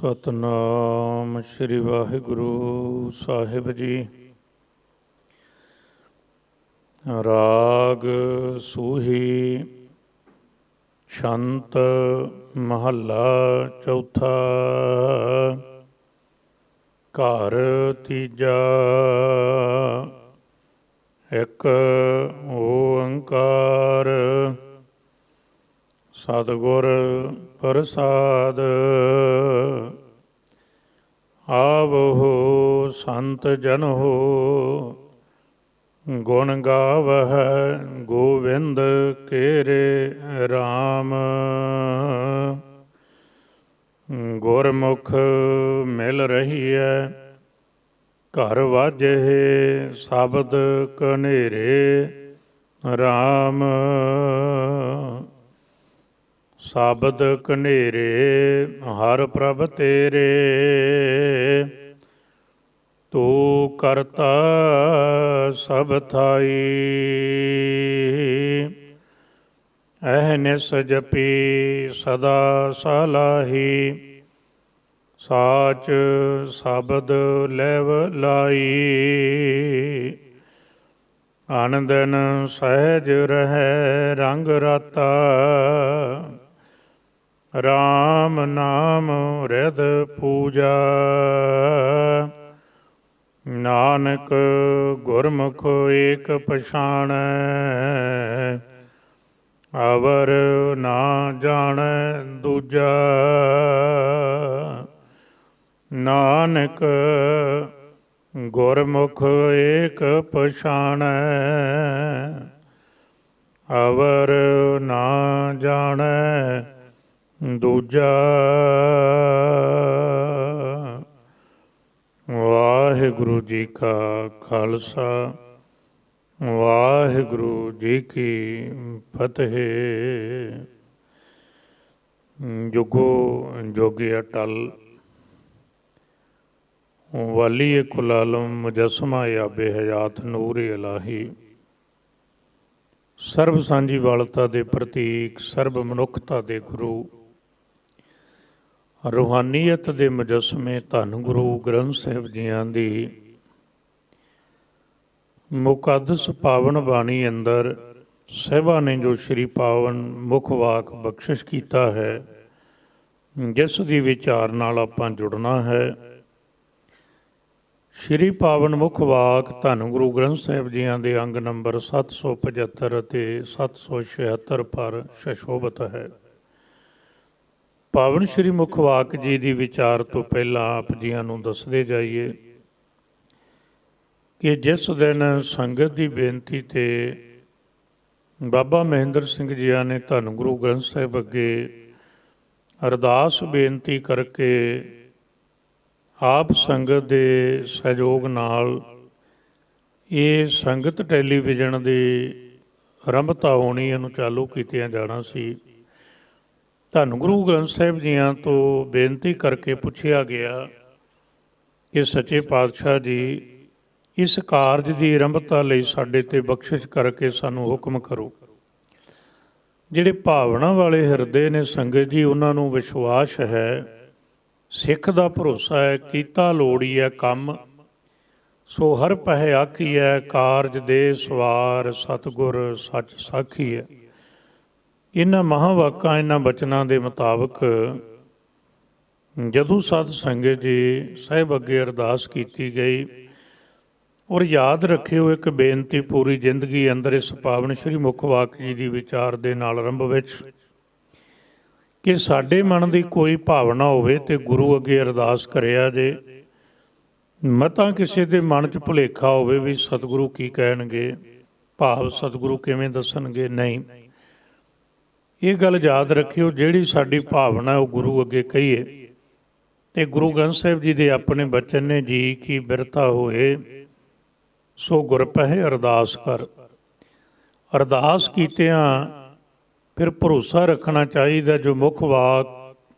सतनाम श्री वाहिगुरु साहिब जी। राग सूही छंत महला चौथा। घर तीजा एक ओंकार सतगुर प्रसाद। आवहो संत जन हो गुण गावह गोविंद केरे राम। गुरमुख मिल रही है घर वाजे शब्द कनेरे राम। शब्द कनेरे हर प्रभ तेरे तू करता सब थाई। अहनिस जपी सदा सलाही साच शब्द लेव लाई। आनंदन सहज रहे रंग राता राम नाम हृद पूजा। नानक गुरमुख एक पछाण अवर ना जान दूजा। नानक गुरमुख एक पछाण अवर ना जान दूजा। वाहिगुरु जी का खालसा वाहिगुरु जी की फतेह। जुगो जोगी अटल वाली कुलालम मुजस्मा याबे हयात नूर इलाही। सर्व सांझी वालता दे प्रतीक सर्व मनुखता दे गुरु रूहानीयत दे मुजस्मे धन गुरु ग्रंथ साहिब जियां दी मुकद्दस पावन बाणी अंदर ਸਾਹਿਬਾਂ ने जो श्री पावन मुख वाक बख्शिश किया है जिस दी विचार नाल आपां जुड़ना है। श्री पावन मुख वाक धन गुरु ग्रंथ साहिब जियां दे अंग नंबर 775 ਅਤੇ 776 पर शशोभत है। पावन श्री मुख वाक जी की विचार तो पहला आप जियां नूं दसदे जाइए कि जिस दिन संगत की बेनती ते बाबा महेंद्र सिंह जिया ने धन गुरु ग्रंथ साहिब अगे अरदास बेनती करके आप संगत के सहयोग नाल ये संगत टैलीविजन की आरंभता होनी इनू चालू कीतिया जाना सी। धन गुरु ग्रंथ साहिब जियां तो बेनती करके पूछया गया कि सच्चे पातशाह जी इस कारज की आरंभता लई साडे ते बख्शिश करके सानू हुक्म करो। जिहड़े भावना वाले हिरदे ने संगत जी उन्हां नूं विश्वास है सिख दा भरोसा है कीता लोड़ी है कम सो हर पह आखी है कारज दे सवार सतगुर सच साखी है। इन्हां महावाकां इन्हां बचनां दे मुताबक जदों सत संगत जी साहिब अगे अरदास की गई और याद रखियो एक बेनती पूरी जिंदगी अंदर इस पावन श्री मुख वाक जी की विचार दे नाल आरंभ विच कि साडे मन की कोई भावना होवे ते गुरु अगे अरदास करिया जे मतां किसी दे मन च भुलेखा होवे भी सतगुरु की कहणगे भाव सतगुरु किवें दसणगे नहीं। ये गल याद रखियो जिहड़ी साडी भावना है वह गुरु अगे कहीए ते गुरु ग्रंथ साहिब जी दे अपने बचन ने जी की बिरता होए सो गुर पह अरदास कर। अरदास कीतियां फिर भरोसा रखना चाहिए जो मुख वाक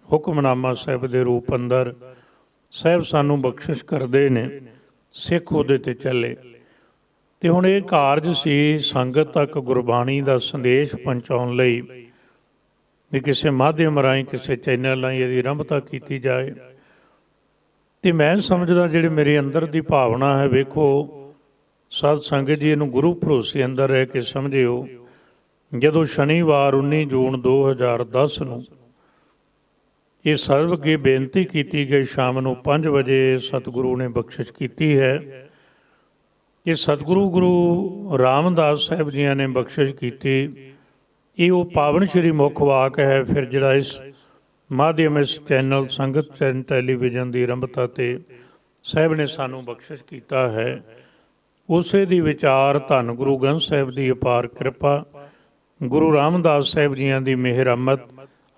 हुक्मनामा साहिब के रूप अंदर साहिब सानू बख्शिश करते ने सिख उहदे ते चले। तो हुण ये कारज सी संगत तक गुरबाणी का संदेश पहुँचाउण लई भी किसी माध्यम राही किसी चैनल राही यदि आरंभता की जाए ਤੇ ਮੈਂ ਸਮਝਦਾ ਜਿਹੜੇ ਮੇਰੇ ਅੰਦਰ ਦੀ ਭਾਵਨਾ ਹੈ, ਵੇਖੋ ਸਾਧ ਸੰਗਤ ਜੀ, ਇਹਨੂੰ ਗੁਰੂ ਭਰੋਸੇ ਅੰਦਰ ਰਹਿ ਕੇ ਸਮਝਿਓ। ਜਦੋਂ ਸ਼ਨੀਵਾਰ 19 ਜੂਨ 2010 ਨੂੰ ਇਹ ਸਰਬ ਅੱਗੇ ਬੇਨਤੀ ਕੀਤੀ ਗਈ, ਸ਼ਾਮ ਨੂੰ 5 ਵਜੇ ਸਤਿਗੁਰੂ ਨੇ ਬਖਸ਼ਿਸ਼ ਕੀਤੀ ਹੈ। ਇਹ ਸਤਿਗੁਰੂ ਗੁਰੂ ਰਾਮਦਾਸ ਸਾਹਿਬ ਜੀਆਂ ਨੇ ਬਖਸ਼ਿਸ਼ ਕੀਤੀ। ਇਹ ਉਹ ਪਾਵਨ ਸ਼੍ਰੀ ਮੁੱਖ ਵਾਕ ਹੈ। ਫਿਰ ਜਿਹੜਾ ਇਸ ਮਾਧਿਅਮ, ਇਸ ਚੈਨਲ ਸੰਗਤ ਟੈਲੀਵਿਜ਼ਨ ਦੀ ਆਰੰਭਤਾ 'ਤੇ ਸਾਹਿਬ ਨੇ ਸਾਨੂੰ ਬਖਸ਼ਿਸ਼ ਕੀਤਾ ਹੈ, ਉਸੇ ਦੀ ਵਿਚਾਰ ਧੰਨ ਗੁਰੂ ਗ੍ਰੰਥ ਸਾਹਿਬ ਦੀ ਅਪਾਰ ਕਿਰਪਾ, ਗੁਰੂ ਰਾਮਦਾਸ ਸਾਹਿਬ ਜੀਆਂ ਦੀ ਮਿਹਰਮਤ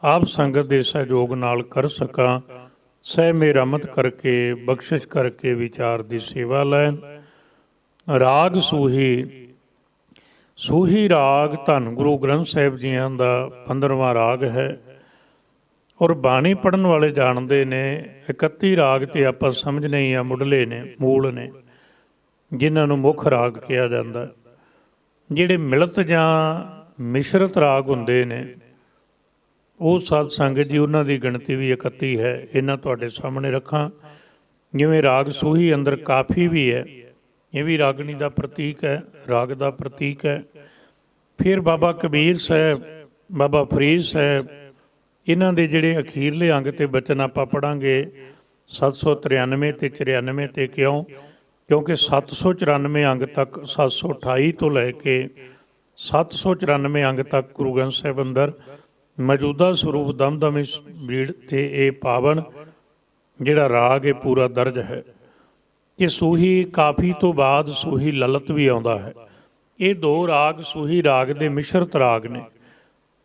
ਆਪ ਸੰਗਤ ਦੇ ਸਹਿਯੋਗ ਨਾਲ ਕਰ ਸਕਾਂ। ਸਹਿ ਮਿਹਰਮਤ ਕਰਕੇ, ਬਖਸ਼ਿਸ਼ ਕਰਕੇ ਵਿਚਾਰ ਦੀ ਸੇਵਾ ਲੈਣ। ਰਾਗ ਸੂਹੀ। ਸੂਹੀ ਰਾਗ ਧੰਨ ਗੁਰੂ ਗ੍ਰੰਥ ਸਾਹਿਬ ਜੀਆਂ ਦਾ 15ਵਾਂ ਰਾਗ ਹੈ। ਔਰ ਬਾਣੀ ਪੜ੍ਹਨ ਵਾਲੇ ਜਾਣਦੇ ਨੇ 31 ਰਾਗ ਤੇ ਆਪਾਂ ਸਮਝਣੇ ਹੀ ਆ ਮੁੱਢਲੇ ਨੇ, ਮੂਲ ਨੇ, ਜਿਨ੍ਹਾਂ ਨੂੰ ਮੁੱਖ ਰਾਗ ਕਿਹਾ ਜਾਂਦਾ। ਜਿਹੜੇ ਮਿਲਤ ਜਾਂ ਮਿਸ਼ਰਤ ਰਾਗ ਹੁੰਦੇ ਨੇ ਉਹ ਸਾਧ ਸੰਗਤ ਜੀ, ਉਹਨਾਂ ਦੀ ਗਿਣਤੀ ਵੀ 31 ਹੈ। ਇਹਨਾਂ ਤੁਹਾਡੇ ਸਾਹਮਣੇ ਰੱਖਾਂ। ਜਿਵੇਂ ਰਾਗ ਸੂਹੀ ਅੰਦਰ ਕਾਫੀ ਵੀ ਹੈ, ਇਹ ਵੀ ਰਾਗਣੀ ਦਾ ਪ੍ਰਤੀਕ ਹੈ, ਰਾਗ ਦਾ ਪ੍ਰਤੀਕ ਹੈ। ਫਿਰ ਬਾਬਾ ਕਬੀਰ ਸਾਹਿਬ, ਬਾਬਾ ਫਰੀਦ ਸਾਹਿਬ, ਇਹਨਾਂ ਦੇ ਜਿਹੜੇ ਅਖੀਰਲੇ ਅੰਗ ਤੇ ਬਚਨ ਆਪਾਂ ਪੜ੍ਹਾਂਗੇ 793 ਤੇ 94 ਤੇ। ਕਿਉਂਕਿ 794 ਅੰਗ ਤੱਕ, 728 ਤੋਂ ਲੈ ਕੇ 794 ਅੰਗ ਤੱਕ ਗੁਰੂ ਗ੍ਰੰਥ ਸਾਹਿਬ ਅੰਦਰ ਮੌਜੂਦਾ ਸਰੂਪ ਦਮਦਮੀ ਬੀੜ ਤੇ ਇਹ ਪਾਵਨ ਜਿਹੜਾ ਰਾਗ ਇਹ ਪੂਰਾ ਦਰਜ ਹੈ। ਇਹ ਸੂਹੀ ਕਾਫੀ ਤੋਂ ਬਾਅਦ ਸੂਹੀ ਲਲਿਤ ਵੀ ਆਉਂਦਾ ਹੈ। ਇਹ ਦੋ ਰਾਗ ਸੂਹੀ ਰਾਗ ਦੇ ਮਿਸ਼ਰਤ ਰਾਗ ਨੇ।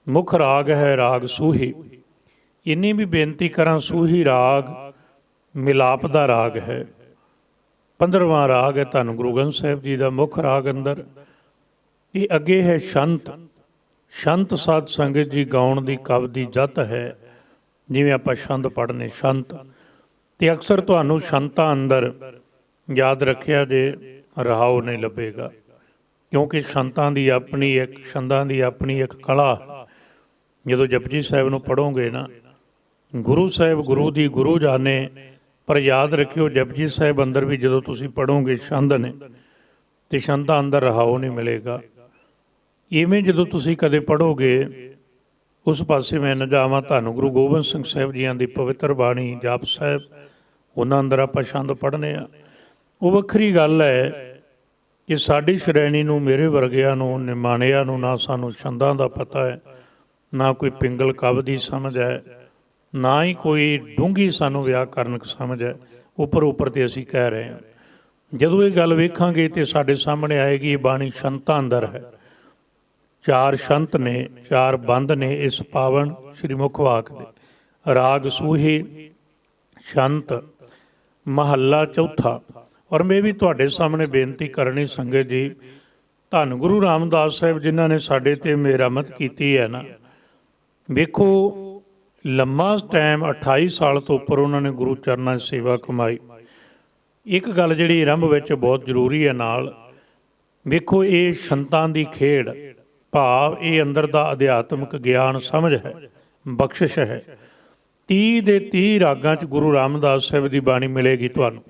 ਮੁੱਖ ਰਾਗ ਹੈ ਰਾਗ ਸੂਹੀ। ਇੰਨੀ ਵੀ ਬੇਨਤੀ ਕਰਾਂ, ਸੂਹੀ ਰਾਗ ਮਿਲਾਪ ਦਾ ਰਾਗ ਹੈ। 15ਵਾਂ ਰਾਗ ਹੈ ਧੰਨ ਗੁਰੂ ਗ੍ਰੰਥ ਸਾਹਿਬ ਜੀ ਦਾ ਮੁੱਖ ਰਾਗ ਅੰਦਰ। ਇਹ ਅੱਗੇ ਹੈ ਸ਼ੰਤ। ਸ਼ੰਤ ਸਾਧ ਸੰਗਤ ਜੀ ਗਾਉਣ ਦੀ ਕਵ ਦੀ ਜਤ ਹੈ। ਜਿਵੇਂ ਆਪਾਂ ਛੰਦ ਪੜ੍ਹਨੇ ਛੰਤ, ਤੇ ਅਕਸਰ ਤੁਹਾਨੂੰ ਛੰਤਾਂ ਅੰਦਰ ਯਾਦ ਰੱਖਿਆ ਜੇ ਰਹਾਉ ਨਹੀਂ ਲੱਭੇਗਾ, ਕਿਉਂਕਿ ਛੰਤਾਂ ਦੀ ਆਪਣੀ ਇੱਕ, ਛੰਦਾਂ ਦੀ ਆਪਣੀ ਇੱਕ ਕਲਾ। ਜਦੋਂ ਜਪਜੀ ਸਾਹਿਬ ਨੂੰ ਪੜ੍ਹੋਗੇ ਨਾ, ਗੁਰੂ ਸਾਹਿਬ ਗੁਰੂ ਦੀ ਗੁਰੂ ਜਾਣੇ, ਪਰ ਯਾਦ ਰੱਖਿਓ ਜਪਜੀ ਸਾਹਿਬ ਅੰਦਰ ਵੀ ਜਦੋਂ ਤੁਸੀਂ ਪੜ੍ਹੋਗੇ ਛੰਦ ਨੇ, ਤੇ ਛੰਦਾਂ ਅੰਦਰ ਰਹਾਉ ਨਹੀਂ ਮਿਲੇਗਾ। ਇਵੇਂ ਜਦੋਂ ਤੁਸੀਂ ਕਦੇ ਪੜ੍ਹੋਗੇ, ਉਸ ਪਾਸੇ ਮੈਂ ਨਾ ਜਾਵਾਂ, ਤੁਹਾਨੂੰ ਗੁਰੂ ਗੋਬਿੰਦ ਸਿੰਘ ਸਾਹਿਬ ਜੀਆਂ ਦੀ ਪਵਿੱਤਰ ਬਾਣੀ ਜਾਪ ਸਾਹਿਬ, ਉਹਨਾਂ ਅੰਦਰ ਆਪਾਂ ਛੰਦ ਪੜ੍ਹਨੇ ਆ। ਉਹ ਵੱਖਰੀ ਗੱਲ ਹੈ ਕਿ ਸਾਡੀ ਸ਼੍ਰੇਣੀ ਨੂੰ, ਮੇਰੇ ਵਰਗਿਆਂ ਨੂੰ, ਨਿਮਾਣਿਆਂ ਨੂੰ ਨਾ ਸਾਨੂੰ ਛੰਦਾਂ ਦਾ ਪਤਾ ਹੈ, ਨਾ ਕੋਈ ਪਿੰਗਲ ਕਵ ਦੀ ਸਮਝ ਹੈ, ਨਾ ਹੀ ਕੋਈ ਡੂੰਘੀ ਸਾਨੂੰ ਵਿਆਕਰਨਕ ਸਮਝ ਹੈ। ਉੱਪਰ ਤੇ ਅਸੀਂ ਕਹਿ ਰਹੇ ਹਾਂ। ਜਦੋਂ ਇਹ ਗੱਲ ਵੇਖਾਂਗੇ ਤੇ ਸਾਡੇ ਸਾਹਮਣੇ ਆਏਗੀ ਇਹ ਬਾਣੀ ਛੰਤਾਂ ਅੰਦਰ ਹੈ। 4 ਛੰਤ ਨੇ, 4 ਬੰਦ ਨੇ ਇਸ ਪਾਵਨ ਸ਼੍ਰੀ ਮੁੱਖ ਵਾਕ ਦੇ। ਰਾਗ ਸੂਹੀ ਛੰਤ ਮਹੱਲਾ ਚੌਥਾ। ਔਰ ਮੈਂ ਵੀ ਤੁਹਾਡੇ ਸਾਹਮਣੇ ਬੇਨਤੀ ਕਰਨੀ ਸੰਗਤ ਜੀ, ਧੰਨ ਗੁਰੂ ਰਾਮਦਾਸ ਸਾਹਿਬ ਜਿਨ੍ਹਾਂ ਨੇ ਸਾਡੇ ਤੇ ਮਿਹਰਮਤ ਕੀਤੀ ਹੈ ਨਾ, ਵੇਖੋ ਲੰਮਾ ਟਾਈਮ 28 ਸਾਲ ਤੋਂ ਉੱਪਰ ਉਹਨਾਂ ਨੇ ਗੁਰੂ ਚਰਨਾਂ 'ਚ ਸੇਵਾ ਕਮਾਈ। ਇੱਕ ਗੱਲ ਜਿਹੜੀ ਆਰੰਭ ਵਿੱਚ ਬਹੁਤ ਜ਼ਰੂਰੀ ਹੈ ਨਾਲ, ਵੇਖੋ ਇਹ ਸੰਤਾਂ ਦੀ ਖੇਡ, ਭਾਵ ਇਹ ਅੰਦਰ ਦਾ ਅਧਿਆਤਮਿਕ ਗਿਆਨ ਸਮਝ ਹੈ, ਬਖਸ਼ਿਸ਼ ਹੈ। 30 ਦੇ 30 ਰਾਗਾਂ 'ਚ ਗੁਰੂ ਰਾਮਦਾਸ ਸਾਹਿਬ ਦੀ ਬਾਣੀ ਮਿਲੇਗੀ ਤੁਹਾਨੂੰ।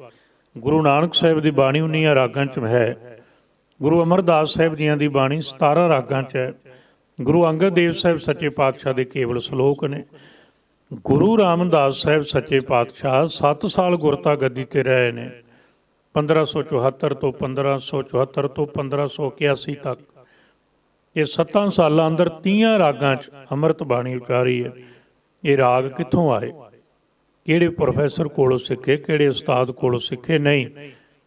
ਗੁਰੂ ਨਾਨਕ ਸਾਹਿਬ ਦੀ ਬਾਣੀ 19 ਰਾਗਾਂ 'ਚ ਹੈ। ਗੁਰੂ ਅਮਰਦਾਸ ਸਾਹਿਬ ਜੀਆਂ ਦੀ ਬਾਣੀ 17 ਰਾਗਾਂ 'ਚ ਹੈ। ਗੁਰੂ ਅੰਗਦ ਦੇਵ ਸਾਹਿਬ ਸੱਚੇ ਪਾਤਸ਼ਾਹ ਦੇ ਕੇਵਲ ਸ਼ਲੋਕ ਨੇ। ਗੁਰੂ ਰਾਮਦਾਸ ਸਾਹਿਬ ਸੱਚੇ ਪਾਤਸ਼ਾਹ 7 ਸਾਲ ਗੁਰਤਾ ਗੱਦੀ ਤੇ ਰਹੇ ਨੇ, 1574 ਤੋਂ 1574 ਤੋਂ 1581 ਤੱਕ। ਇਹ 7 ਸਾਲਾਂ ਅੰਦਰ 30 ਰਾਗਾਂ 'ਚ ਅੰਮ੍ਰਿਤ ਬਾਣੀ ਉਚਾਰੀ ਹੈ। ਇਹ ਰਾਗ ਕਿੱਥੋਂ ਆਏ? ਕਿਹੜੇ ਪ੍ਰੋਫੈਸਰ ਕੋਲੋਂ ਸਿੱਖੇ, ਕਿਹੜੇ ਉਸਤਾਦ ਕੋਲੋਂ ਸਿੱਖੇ? ਨਹੀਂ,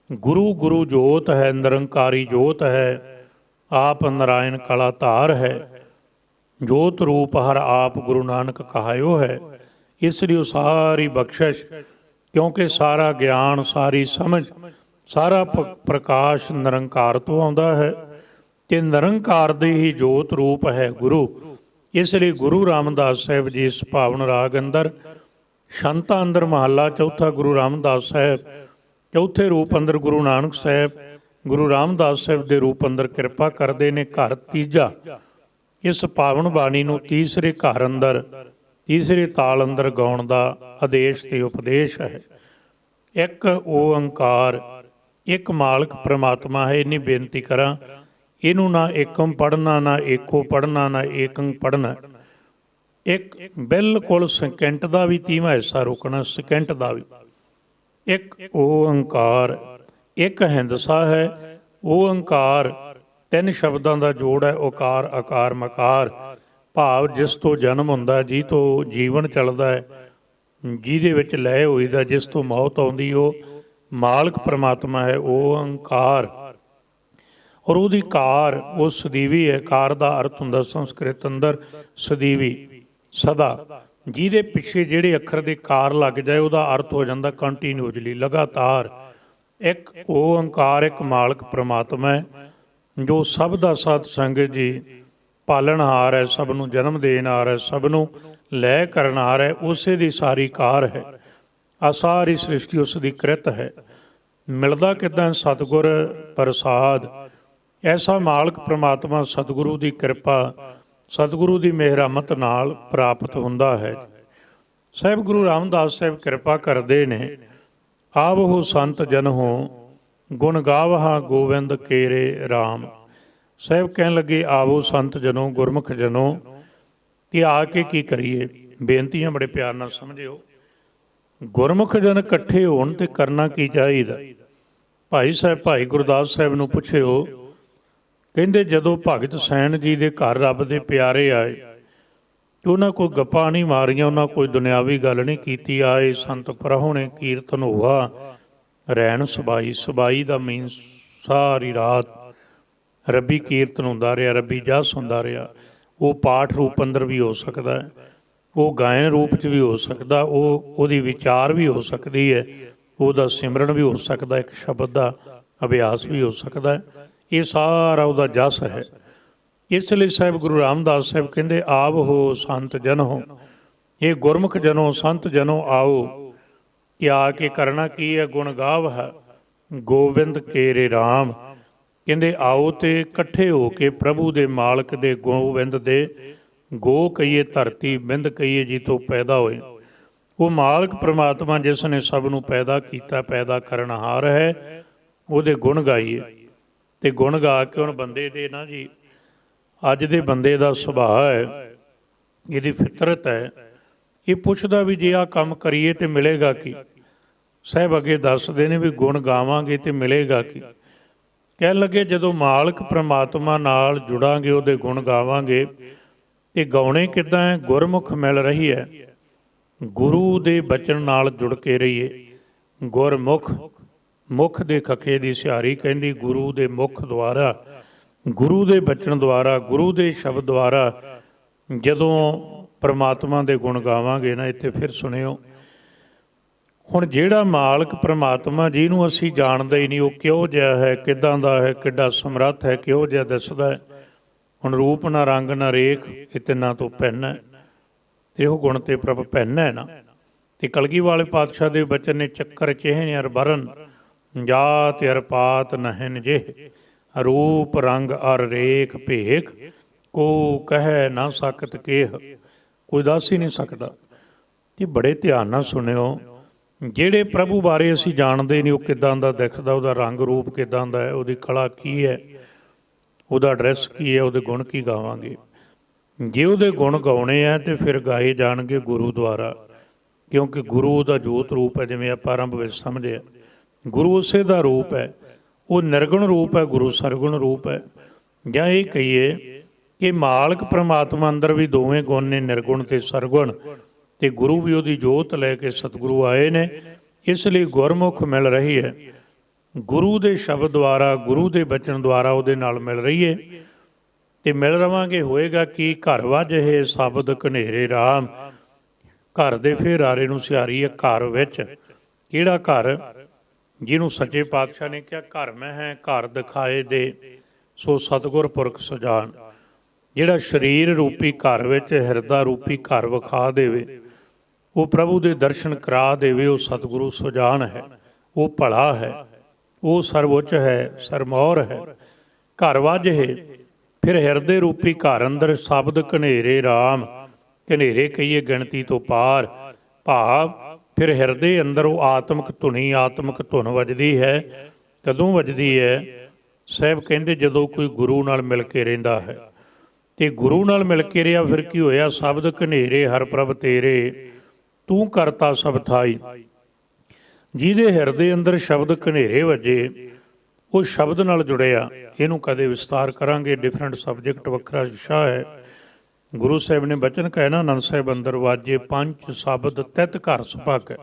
ਗੁਰੂ ਜੋਤ ਹੈ, ਨਿਰੰਕਾਰੀ ਜੋਤ ਹੈ, ਆਪ ਨਾਰਾਇਣ ਕਲਾ ਧਾਰ ਹੈ, ਜੋਤ ਰੂਪ ਹਰ ਆਪ ਗੁਰੂ ਨਾਨਕ ਕਹਾਇਓ ਹੈ। ਇਸ ਲਈ ਉਹ ਸਾਰੀ ਬਖਸ਼ਿਸ਼, ਕਿਉਂਕਿ ਸਾਰਾ ਗਿਆਨ, ਸਾਰੀ ਸਮਝ, ਸਾਰਾ ਪ੍ਰਕਾਸ਼ ਨਿਰੰਕਾਰ ਤੋਂ ਆਉਂਦਾ ਹੈ, ਤੇ ਨਿਰੰਕਾਰ ਦੇ ਹੀ ਜੋਤ ਰੂਪ ਹੈ ਗੁਰੂ। ਇਸ ਲਈ ਗੁਰੂ ਰਾਮਦਾਸ ਸਾਹਿਬ ਜੀ ਇਸ ਭਾਵਨ ਰਾਗ ਅੰਦਰ, ਸ਼ੰਤਾਂ ਅੰਦਰ ਮਹੱਲਾ ਚੌਥਾ ਗੁਰੂ ਰਾਮਦਾਸ ਸਾਹਿਬ, ਚੌਥੇ ਰੂਪ ਅੰਦਰ ਗੁਰੂ ਨਾਨਕ ਸਾਹਿਬ, ਗੁਰੂ ਰਾਮਦਾਸ ਸਾਹਿਬ ਦੇ ਰੂਪ ਅੰਦਰ ਕਿਰਪਾ ਕਰਦੇ ਨੇ। ਘਰ ਤੀਜਾ ਇਸ ਪਾਵਨ ਬਾਣੀ ਨੂੰ ਤੀਸਰੇ ਘਰ ਅੰਦਰ, ਤੀਸਰੇ ਤਾਲ ਅੰਦਰ ਗਾਉਣ ਦਾ ਆਦੇਸ਼ ਤੇ ਉਪਦੇਸ਼ ਹੈ। ਇੱਕ ਓੰਕਾਰ, ਇੱਕ ਮਾਲਕ ਪ੍ਰਮਾਤਮਾ ਹੈ। ਇੰਨੀ ਬੇਨਤੀ ਕਰਾਂ, ਇਹਨੂੰ ਨਾ ਏਕਮ ਪੜ੍ਹਨਾ, ਨਾ ਏਕੋ ਪੜ੍ਹਨਾ, ਨਾ ਏਕੰ ਪੜ੍ਹਨਾ। ਇੱਕ ਬਿਲਕੁਲ ਸਕਿੰਟ ਦਾ ਵੀ 30ਵਾਂ ਹਿੱਸਾ ਰੁਕਣਾ, ਸਕਿੰਟ ਦਾ ਵੀ। ਇੱਕ ਓੰਕਾਰ, ਇੱਕ ਹਿੰਦਸਾ ਹੈ। ਓੰਕਾਰ 3 ਸ਼ਬਦਾਂ ਦਾ ਜੋੜ ਹੈ, ਓਕਾਰ ਆਕਾਰ ਮਕਾਰ। ਭਾਵ ਜਿਸ ਤੋਂ ਜਨਮ ਹੁੰਦਾ, ਜਿਹ ਤੋਂ ਜੀਵਨ ਚੱਲਦਾ ਹੈ, ਜਿਹਦੇ ਵਿੱਚ ਲਹਿ ਹੋਈ ਦਾ, ਜਿਸ ਤੋਂ ਮੌਤ ਆਉਂਦੀ, ਉਹ ਮਾਲਕ ਪ੍ਰਮਾਤਮਾ ਹੈ, ਓੰਕਾਰ। ਔਰ ਉਹਦੀ ਕਾਰ ਉਹ ਸਦੀਵੀ ਹੈ। ਕਾਰ ਦਾ ਅਰਥ ਹੁੰਦਾ ਸੰਸਕ੍ਰਿਤ ਅੰਦਰ ਸਦੀਵੀ, ਸਦਾ। ਜਿਹਦੇ ਪਿੱਛੇ ਜਿਹੜੇ ਅੱਖਰ ਦੇ ਕਾਰ ਲੱਗ ਜਾਏ ਉਹਦਾ ਅਰਥ ਹੋ ਜਾਂਦਾ ਕੰਟੀਨਿਊਸਲੀ, ਲਗਾਤਾਰ। ਇੱਕ ਓੰਕਾਰ, ਇੱਕ ਮਾਲਕ ਪ੍ਰਮਾਤਮਾ ਹੈ ਜੋ ਸਭ ਦਾ ਸਤ ਸੰਗਤ ਜੀ ਪਾਲਣਹਾਰ ਹੈ, ਸਭ ਨੂੰ ਜਨਮ ਦੇਣਹਾਰ ਹੈ, ਸਭ ਨੂੰ ਲੈ ਕਰਨਹਾਰ ਹੈ। ਉਸੇ ਦੀ ਸਾਰੀ ਕਾਰ ਹੈ। ਆ ਸਾਰੀ ਸ੍ਰਿਸ਼ਟੀ ਉਸ ਦੀ ਕ੍ਰਿਤ ਹੈ। ਮਿਲਦਾ ਕਿੱਦਾਂ? ਸਤਿਗੁਰ ਪ੍ਰਸਾਦ। ਐਸਾ ਮਾਲਕ ਪ੍ਰਮਾਤਮਾ ਸਤਿਗੁਰੂ ਦੀ ਕਿਰਪਾ, ਸਤਿਗੁਰੂ ਦੀ ਮਿਹਰਮਤ ਨਾਲ ਪ੍ਰਾਪਤ ਹੁੰਦਾ ਹੈ। ਸਾਹਿਬ ਗੁਰੂ ਰਾਮਦਾਸ ਸਾਹਿਬ ਕਿਰਪਾ ਕਰਦੇ ਨੇ। ਆਵਹੁ ਸੰਤ ਜਨਹੁ ਗੁਣ ਗਾਵਹਾ ਗੋਬਿੰਦ ਕੇਰੇ ਰਾਮ। ਸਾਹਿਬ ਕਹਿਣ ਲੱਗੇ, ਆਵੋ ਸੰਤ ਜਨੋ, ਗੁਰਮੁਖ ਜਨੋ, ਕਿ ਆ ਕੇ ਕੀ ਕਰੀਏ? ਬੇਨਤੀਆਂ ਬੜੇ ਪਿਆਰ ਨਾਲ ਸਮਝਿਓ। ਗੁਰਮੁਖ ਜਨ ਇਕੱਠੇ ਹੋਣ ਤੇ ਕਰਨਾ ਕੀ ਚਾਹੀਦਾ? ਭਾਈ ਸਾਹਿਬ ਭਾਈ ਗੁਰਦਾਸ ਸਾਹਿਬ ਨੂੰ ਪੁੱਛਿਓ, ਕਹਿੰਦੇ ਜਦੋਂ ਭਗਤ ਸੈਣ ਜੀ ਦੇ ਘਰ ਰੱਬ ਦੇ ਪਿਆਰੇ ਆਏ ਤੇ ਉਹਨਾਂ ਕੋਈ ਗੱਪਾਂ ਨਹੀਂ ਮਾਰੀਆਂ, ਉਹਨਾਂ ਕੋਈ ਦੁਨਿਆਵੀ ਗੱਲ ਨਹੀਂ ਕੀਤੀ। ਆਏ ਸੰਤ ਪਰਾਹੁਣੇ ਕੀਰਤਨ ਹੋਆ ਰੈਣ ਸਬਾਈ। ਸਬਾਈ ਦਾ ਮੀਨ ਸਾਰੀ ਰਾਤ ਰੱਬੀ ਕੀਰਤਨ ਹੁੰਦਾ ਰਿਹਾ, ਰੱਬੀ ਜਸ ਹੁੰਦਾ ਰਿਹਾ। ਉਹ ਪਾਠ ਰੂਪ ਅੰਦਰ ਵੀ ਹੋ ਸਕਦਾ ਹੈ, ਉਹ ਗਾਇਨ ਰੂਪ 'ਚ ਵੀ ਹੋ ਸਕਦਾ, ਉਹਦੀ ਵਿਚਾਰ ਵੀ ਹੋ ਸਕਦੀ ਹੈ, ਉਹਦਾ ਸਿਮਰਨ ਵੀ ਹੋ ਸਕਦਾ, ਇੱਕ ਸ਼ਬਦ ਦਾ ਅਭਿਆਸ ਵੀ ਹੋ ਸਕਦਾ। ਇਹ ਸਾਰਾ ਉਹਦਾ ਜਸ ਹੈ। ਇਸ ਲਈ ਸਾਹਿਬ ਗੁਰੂ ਰਾਮਦਾਸ ਸਾਹਿਬ ਕਹਿੰਦੇ, ਆਵ ਹੋ ਸੰਤ ਜਨ ਹੋ। ਇਹ ਗੁਰਮੁਖ ਜਨੋ, ਸੰਤ ਜਨੋ ਆਓ। ਕਿ ਆ ਕੇ ਕਰਨਾ ਕੀ ਹੈ? ਗੁਣ ਗਾਵ ਹੈ ਗੋਬਿੰਦ ਕੇਰੇ ਰਾਮ। ਕਹਿੰਦੇ ਆਓ ਤੇ ਇਕੱਠੇ ਹੋ ਕੇ ਪ੍ਰਭੂ ਦੇ, ਮਾਲਕ ਦੇ, ਗੋਬਿੰਦ ਦੇ, ਗੋ ਕਹੀਏ ਧਰਤੀ, ਬਿੰਦ ਕਹੀਏ ਜੀ ਤੋਂ ਪੈਦਾ ਹੋਏ। ਉਹ ਮਾਲਕ ਪ੍ਰਮਾਤਮਾ ਜਿਸ ਨੇ ਸਭ ਨੂੰ ਪੈਦਾ ਕੀਤਾ, ਪੈਦਾ ਕਰਨਹਾਰ ਹੈ, ਉਹਦੇ ਗੁਣ ਗਾਈਏ। ਤੇ ਗੁਣ ਗਾ ਕੇ ਹੁਣ ਬੰਦੇ ਦੇ ਨਾ ਜੀ, ਅੱਜ ਦੇ ਬੰਦੇ ਦਾ ਸੁਭਾਅ ਹੈ, ਇਹਦੀ ਫਿਤਰਤ ਹੈ, ਇਹ ਪੁੱਛਦਾ ਵੀ ਜੇ ਆਹ ਕੰਮ ਕਰੀਏ ਤੇ ਮਿਲੇਗਾ ਕੀ? ਸਾਹਿਬ ਅੱਗੇ ਦੱਸਦੇ ਨੇ ਵੀ ਗੁਣ ਗਾਵਾਂਗੇ ਤੇ ਮਿਲੇਗਾ ਕੀ? ਕਹਿਣ ਲੱਗੇ ਜਦੋਂ ਮਾਲਕ ਪ੍ਰਮਾਤਮਾ ਨਾਲ ਜੁੜਾਂਗੇ, ਉਹਦੇ ਗੁਣ ਗਾਵਾਂਗੇ। ਤੇ ਗਾਉਣੇ ਕਿੱਦਾਂ ਹੈ? ਗੁਰਮੁਖ ਮਿਲ ਰਹੀ ਹੈ, ਗੁਰੂ ਦੇ ਬਚਨ ਨਾਲ ਜੁੜ ਕੇ ਰਹੀਏ। ਗੁਰਮੁਖ, ਮੁਖ ਦੇ ਖੱਖੇ ਦੀ ਸਿਹਾਰੀ ਕਹਿੰਦੀ ਗੁਰੂ ਦੇ ਮੁਖ ਦੁਆਰਾ, ਗੁਰੂ ਦੇ ਬਚਨ ਦੁਆਰਾ, ਗੁਰੂ ਦੇ ਸ਼ਬਦ ਦੁਆਰਾ ਜਦੋਂ ਪ੍ਰਮਾਤਮਾ ਦੇ ਗੁਣ ਗਾਵਾਂਗੇ ਨਾ। ਇੱਥੇ ਫਿਰ ਸੁਣਿਓ, ਹੁਣ ਜਿਹੜਾ ਮਾਲਕ ਪ੍ਰਮਾਤਮਾ ਜਿਹਨੂੰ ਅਸੀਂ ਜਾਣਦੇ ਹੀ ਨਹੀਂ, ਉਹ ਕਿਹੋ ਜਿਹਾ ਹੈ, ਕਿੱਦਾਂ ਦਾ ਹੈ, ਕਿੱਡਾ ਸਮਰੱਥ ਹੈ, ਕਿਹੋ ਜਿਹਾ ਦਿਸਦਾ ਹੈ। ਹੁਣ ਰੂਪ ਨਾ ਰੰਗ ਨਾ ਰੇਖ, ਇਹ ਤਿੰਨਾਂ ਤੋਂ ਭਿੰਨ ਹੈ। ਤੇ ਉਹ ਗੁਣ ਤੇ ਪ੍ਰਭ ਭਿੰਨ ਹੈ ਨਾ। ਤੇ ਕਲਗੀ ਵਾਲੇ ਪਾਤਸ਼ਾਹ ਦੇ ਬਚਨ ਨੇ, ਚੱਕਰ ਚਿਹਨ ਅਰ ਬਰਨ ਜਾਤ ਅਰ ਪਾਤ ਨਹਿਨ ਜਿਹ, ਰੂਪ ਰੰਗ ਅਰ ਰੇਖ ਭੇਖ, ਕੋ ਕਹਿ ਨਾ ਸਕਤ ਕੇਹ। ਕੋਈ ਦੱਸ ਹੀ ਨਹੀਂ ਸਕਦਾ। ਤੇ ਬੜੇ ਧਿਆਨ ਨਾਲ ਸੁਣਿਓ, ਜਿਹੜੇ ਪ੍ਰਭੂ ਬਾਰੇ ਅਸੀਂ ਜਾਣਦੇ ਨਹੀਂ, ਉਹ ਕਿੱਦਾਂ ਦਾ ਦਿਖਦਾ, ਉਹਦਾ ਰੰਗ ਰੂਪ ਕਿੱਦਾਂ ਦਾ ਹੈ, ਉਹਦੀ ਕਲਾ ਕੀ ਹੈ, ਉਹਦਾ ਐਡਰੈਸ ਕੀ ਹੈ, ਉਹਦੇ ਗੁਣ ਕੀ ਗਾਵਾਂਗੇ। ਜੇ ਉਹਦੇ ਗੁਣ ਗਾਉਣੇ ਆ ਤੇ ਫਿਰ ਗਾਏ ਜਾਣਗੇ ਗੁਰੂ ਦੁਆਰਾ, ਕਿਉਂਕਿ ਗੁਰੂ ਦਾ ਜੋਤ ਰੂਪ ਹੈ। ਜਿਵੇਂ ਆਪਾਂ ਆਰੰਭ ਵਿੱਚ ਸਮਝਿਆ, ਗੁਰੂ ਉਸੇ ਦਾ ਰੂਪ ਹੈ। ਉਹ ਨਿਰਗੁਣ ਰੂਪ ਹੈ, ਗੁਰੂ ਸਰਗੁਣ ਰੂਪ ਹੈ। ਜਾਂ ਇਹ ਕਹੀਏ ਕਿ ਮਾਲਕ ਪ੍ਰਮਾਤਮਾ ਅੰਦਰ ਵੀ ਦੋਵੇਂ ਗੁਣ ਨੇ, ਨਿਰਗੁਣ ਤੇ ਸਰਗੁਣ। ਤੇ ਗੁਰੂ ਵੀ ਉਹਦੀ ਜੋਤ ਲੈ ਕੇ ਸਤਿਗੁਰੂ ਆਏ ਨੇ। ਇਸ ਲਈ ਗੁਰਮੁਖ ਮਿਲ ਰਹੀ ਹੈ, ਗੁਰੂ ਦੇ ਸ਼ਬਦ ਦੁਆਰਾ, ਗੁਰੂ ਦੇ ਬਚਨ ਦੁਆਰਾ ਉਹਦੇ ਨਾਲ ਮਿਲ ਰਹੀ ਹੈ। ਤੇ ਮਿਲ ਰਵਾਂਗੇ। ਹੋਏਗਾ ਕੀ? ਘਰ ਵਾਜੇ ਸ਼ਬਦ ਘਨੇਰੇ ਰਾਮ। ਘਰ ਦੇ ਫਿਰ ਆਰੇ ਨੂੰ ਸਿਹਾਰੀ ਹੈ। ਘਰ ਵਿੱਚ ਕਿਹੜਾ ਘਰ? ਜਿਹਨੂੰ ਸੱਚੇ ਪਾਤਸ਼ਾਹ ਨੇ ਕਿਹਾ ਘਰ ਮੈਂ ਹੈ ਘਰ ਦਿਖਾਏ ਦੇ, ਸੋ ਸਤਿਗੁਰ ਪੁਰਖ ਸੁਜਾਨ। ਜਿਹੜਾ ਸਰੀਰ ਰੂਪੀ ਘਰ ਵਿੱਚ ਹਿਰਦਾ ਰੂਪੀ ਘਰ ਵਿਖਾ ਦੇਵੇ, ਉਹ ਪ੍ਰਭੂ ਦੇ ਦਰਸ਼ਨ ਕਰਾ ਦੇਵੇ, ਉਹ ਸਤਿਗੁਰੂ ਸੁਜਾਨ ਹੈ, ਉਹ ਭਲਾ ਹੈ, ਉਹ ਸਰਵਉੱਚ ਹੈ, ਸਰਮੌਰ ਹੈ। ਘਰ ਵਾਜੇ ਫਿਰ ਹਿਰਦੇ ਰੂਪੀ ਘਰ ਅੰਦਰ ਸ਼ਬਦ ਘਨੇਰੇ ਰਾਮ। ਘਨੇਰੇ ਕਹੀਏ ਗਿਣਤੀ ਤੋਂ ਪਾਰ, ਭਾਵ ਫਿਰ ਹਿਰਦੇ ਅੰਦਰ ਉਹ ਆਤਮਿਕ ਧੁਨੀ, ਆਤਮਿਕ ਧੁਨ ਵੱਜਦੀ ਹੈ। ਕਦੋਂ ਵੱਜਦੀ ਹੈ? ਸਾਹਿਬ ਕਹਿੰਦੇ ਜਦੋਂ ਕੋਈ ਗੁਰੂ ਨਾਲ ਮਿਲ ਕੇ ਰਹਿੰਦਾ ਹੈ। ਤੇ ਗੁਰੂ ਨਾਲ ਮਿਲ ਕੇ ਰਿਹਾ, ਫਿਰ ਕੀ ਹੋਇਆ? ਸ਼ਬਦ ਘਨੇਰੇ ਹਰ ਪ੍ਰਭ ਤੇਰੇ, ਤੂੰ ਕਰਤਾ ਸਭ ਥਾਈ। ਜਿਹਦੇ ਹਿਰਦੇ ਅੰਦਰ ਸ਼ਬਦ ਘਨੇਰੇ ਵੱਜੇ, ਉਹ ਸ਼ਬਦ ਨਾਲ ਜੁੜਿਆ। ਇਹਨੂੰ ਕਦੇ ਵਿਸਤਾਰ ਕਰਾਂਗੇ, ਡਿਫਰੈਂਟ ਸਬਜੈਕਟ, ਵੱਖਰਾ ਵਿਸ਼ਾ ਹੈ। ਗੁਰੂ ਸਾਹਿਬ ਨੇ ਬਚਨ ਕਹੇ ਨਾ, ਆਨੰਦ ਸਾਹਿਬ ਅੰਦਰ ਵਾਜੇ ਪੰਜ ਸ਼ਬਦ ਤਿਤ ਘਰ ਸੁਭਾਗੈ।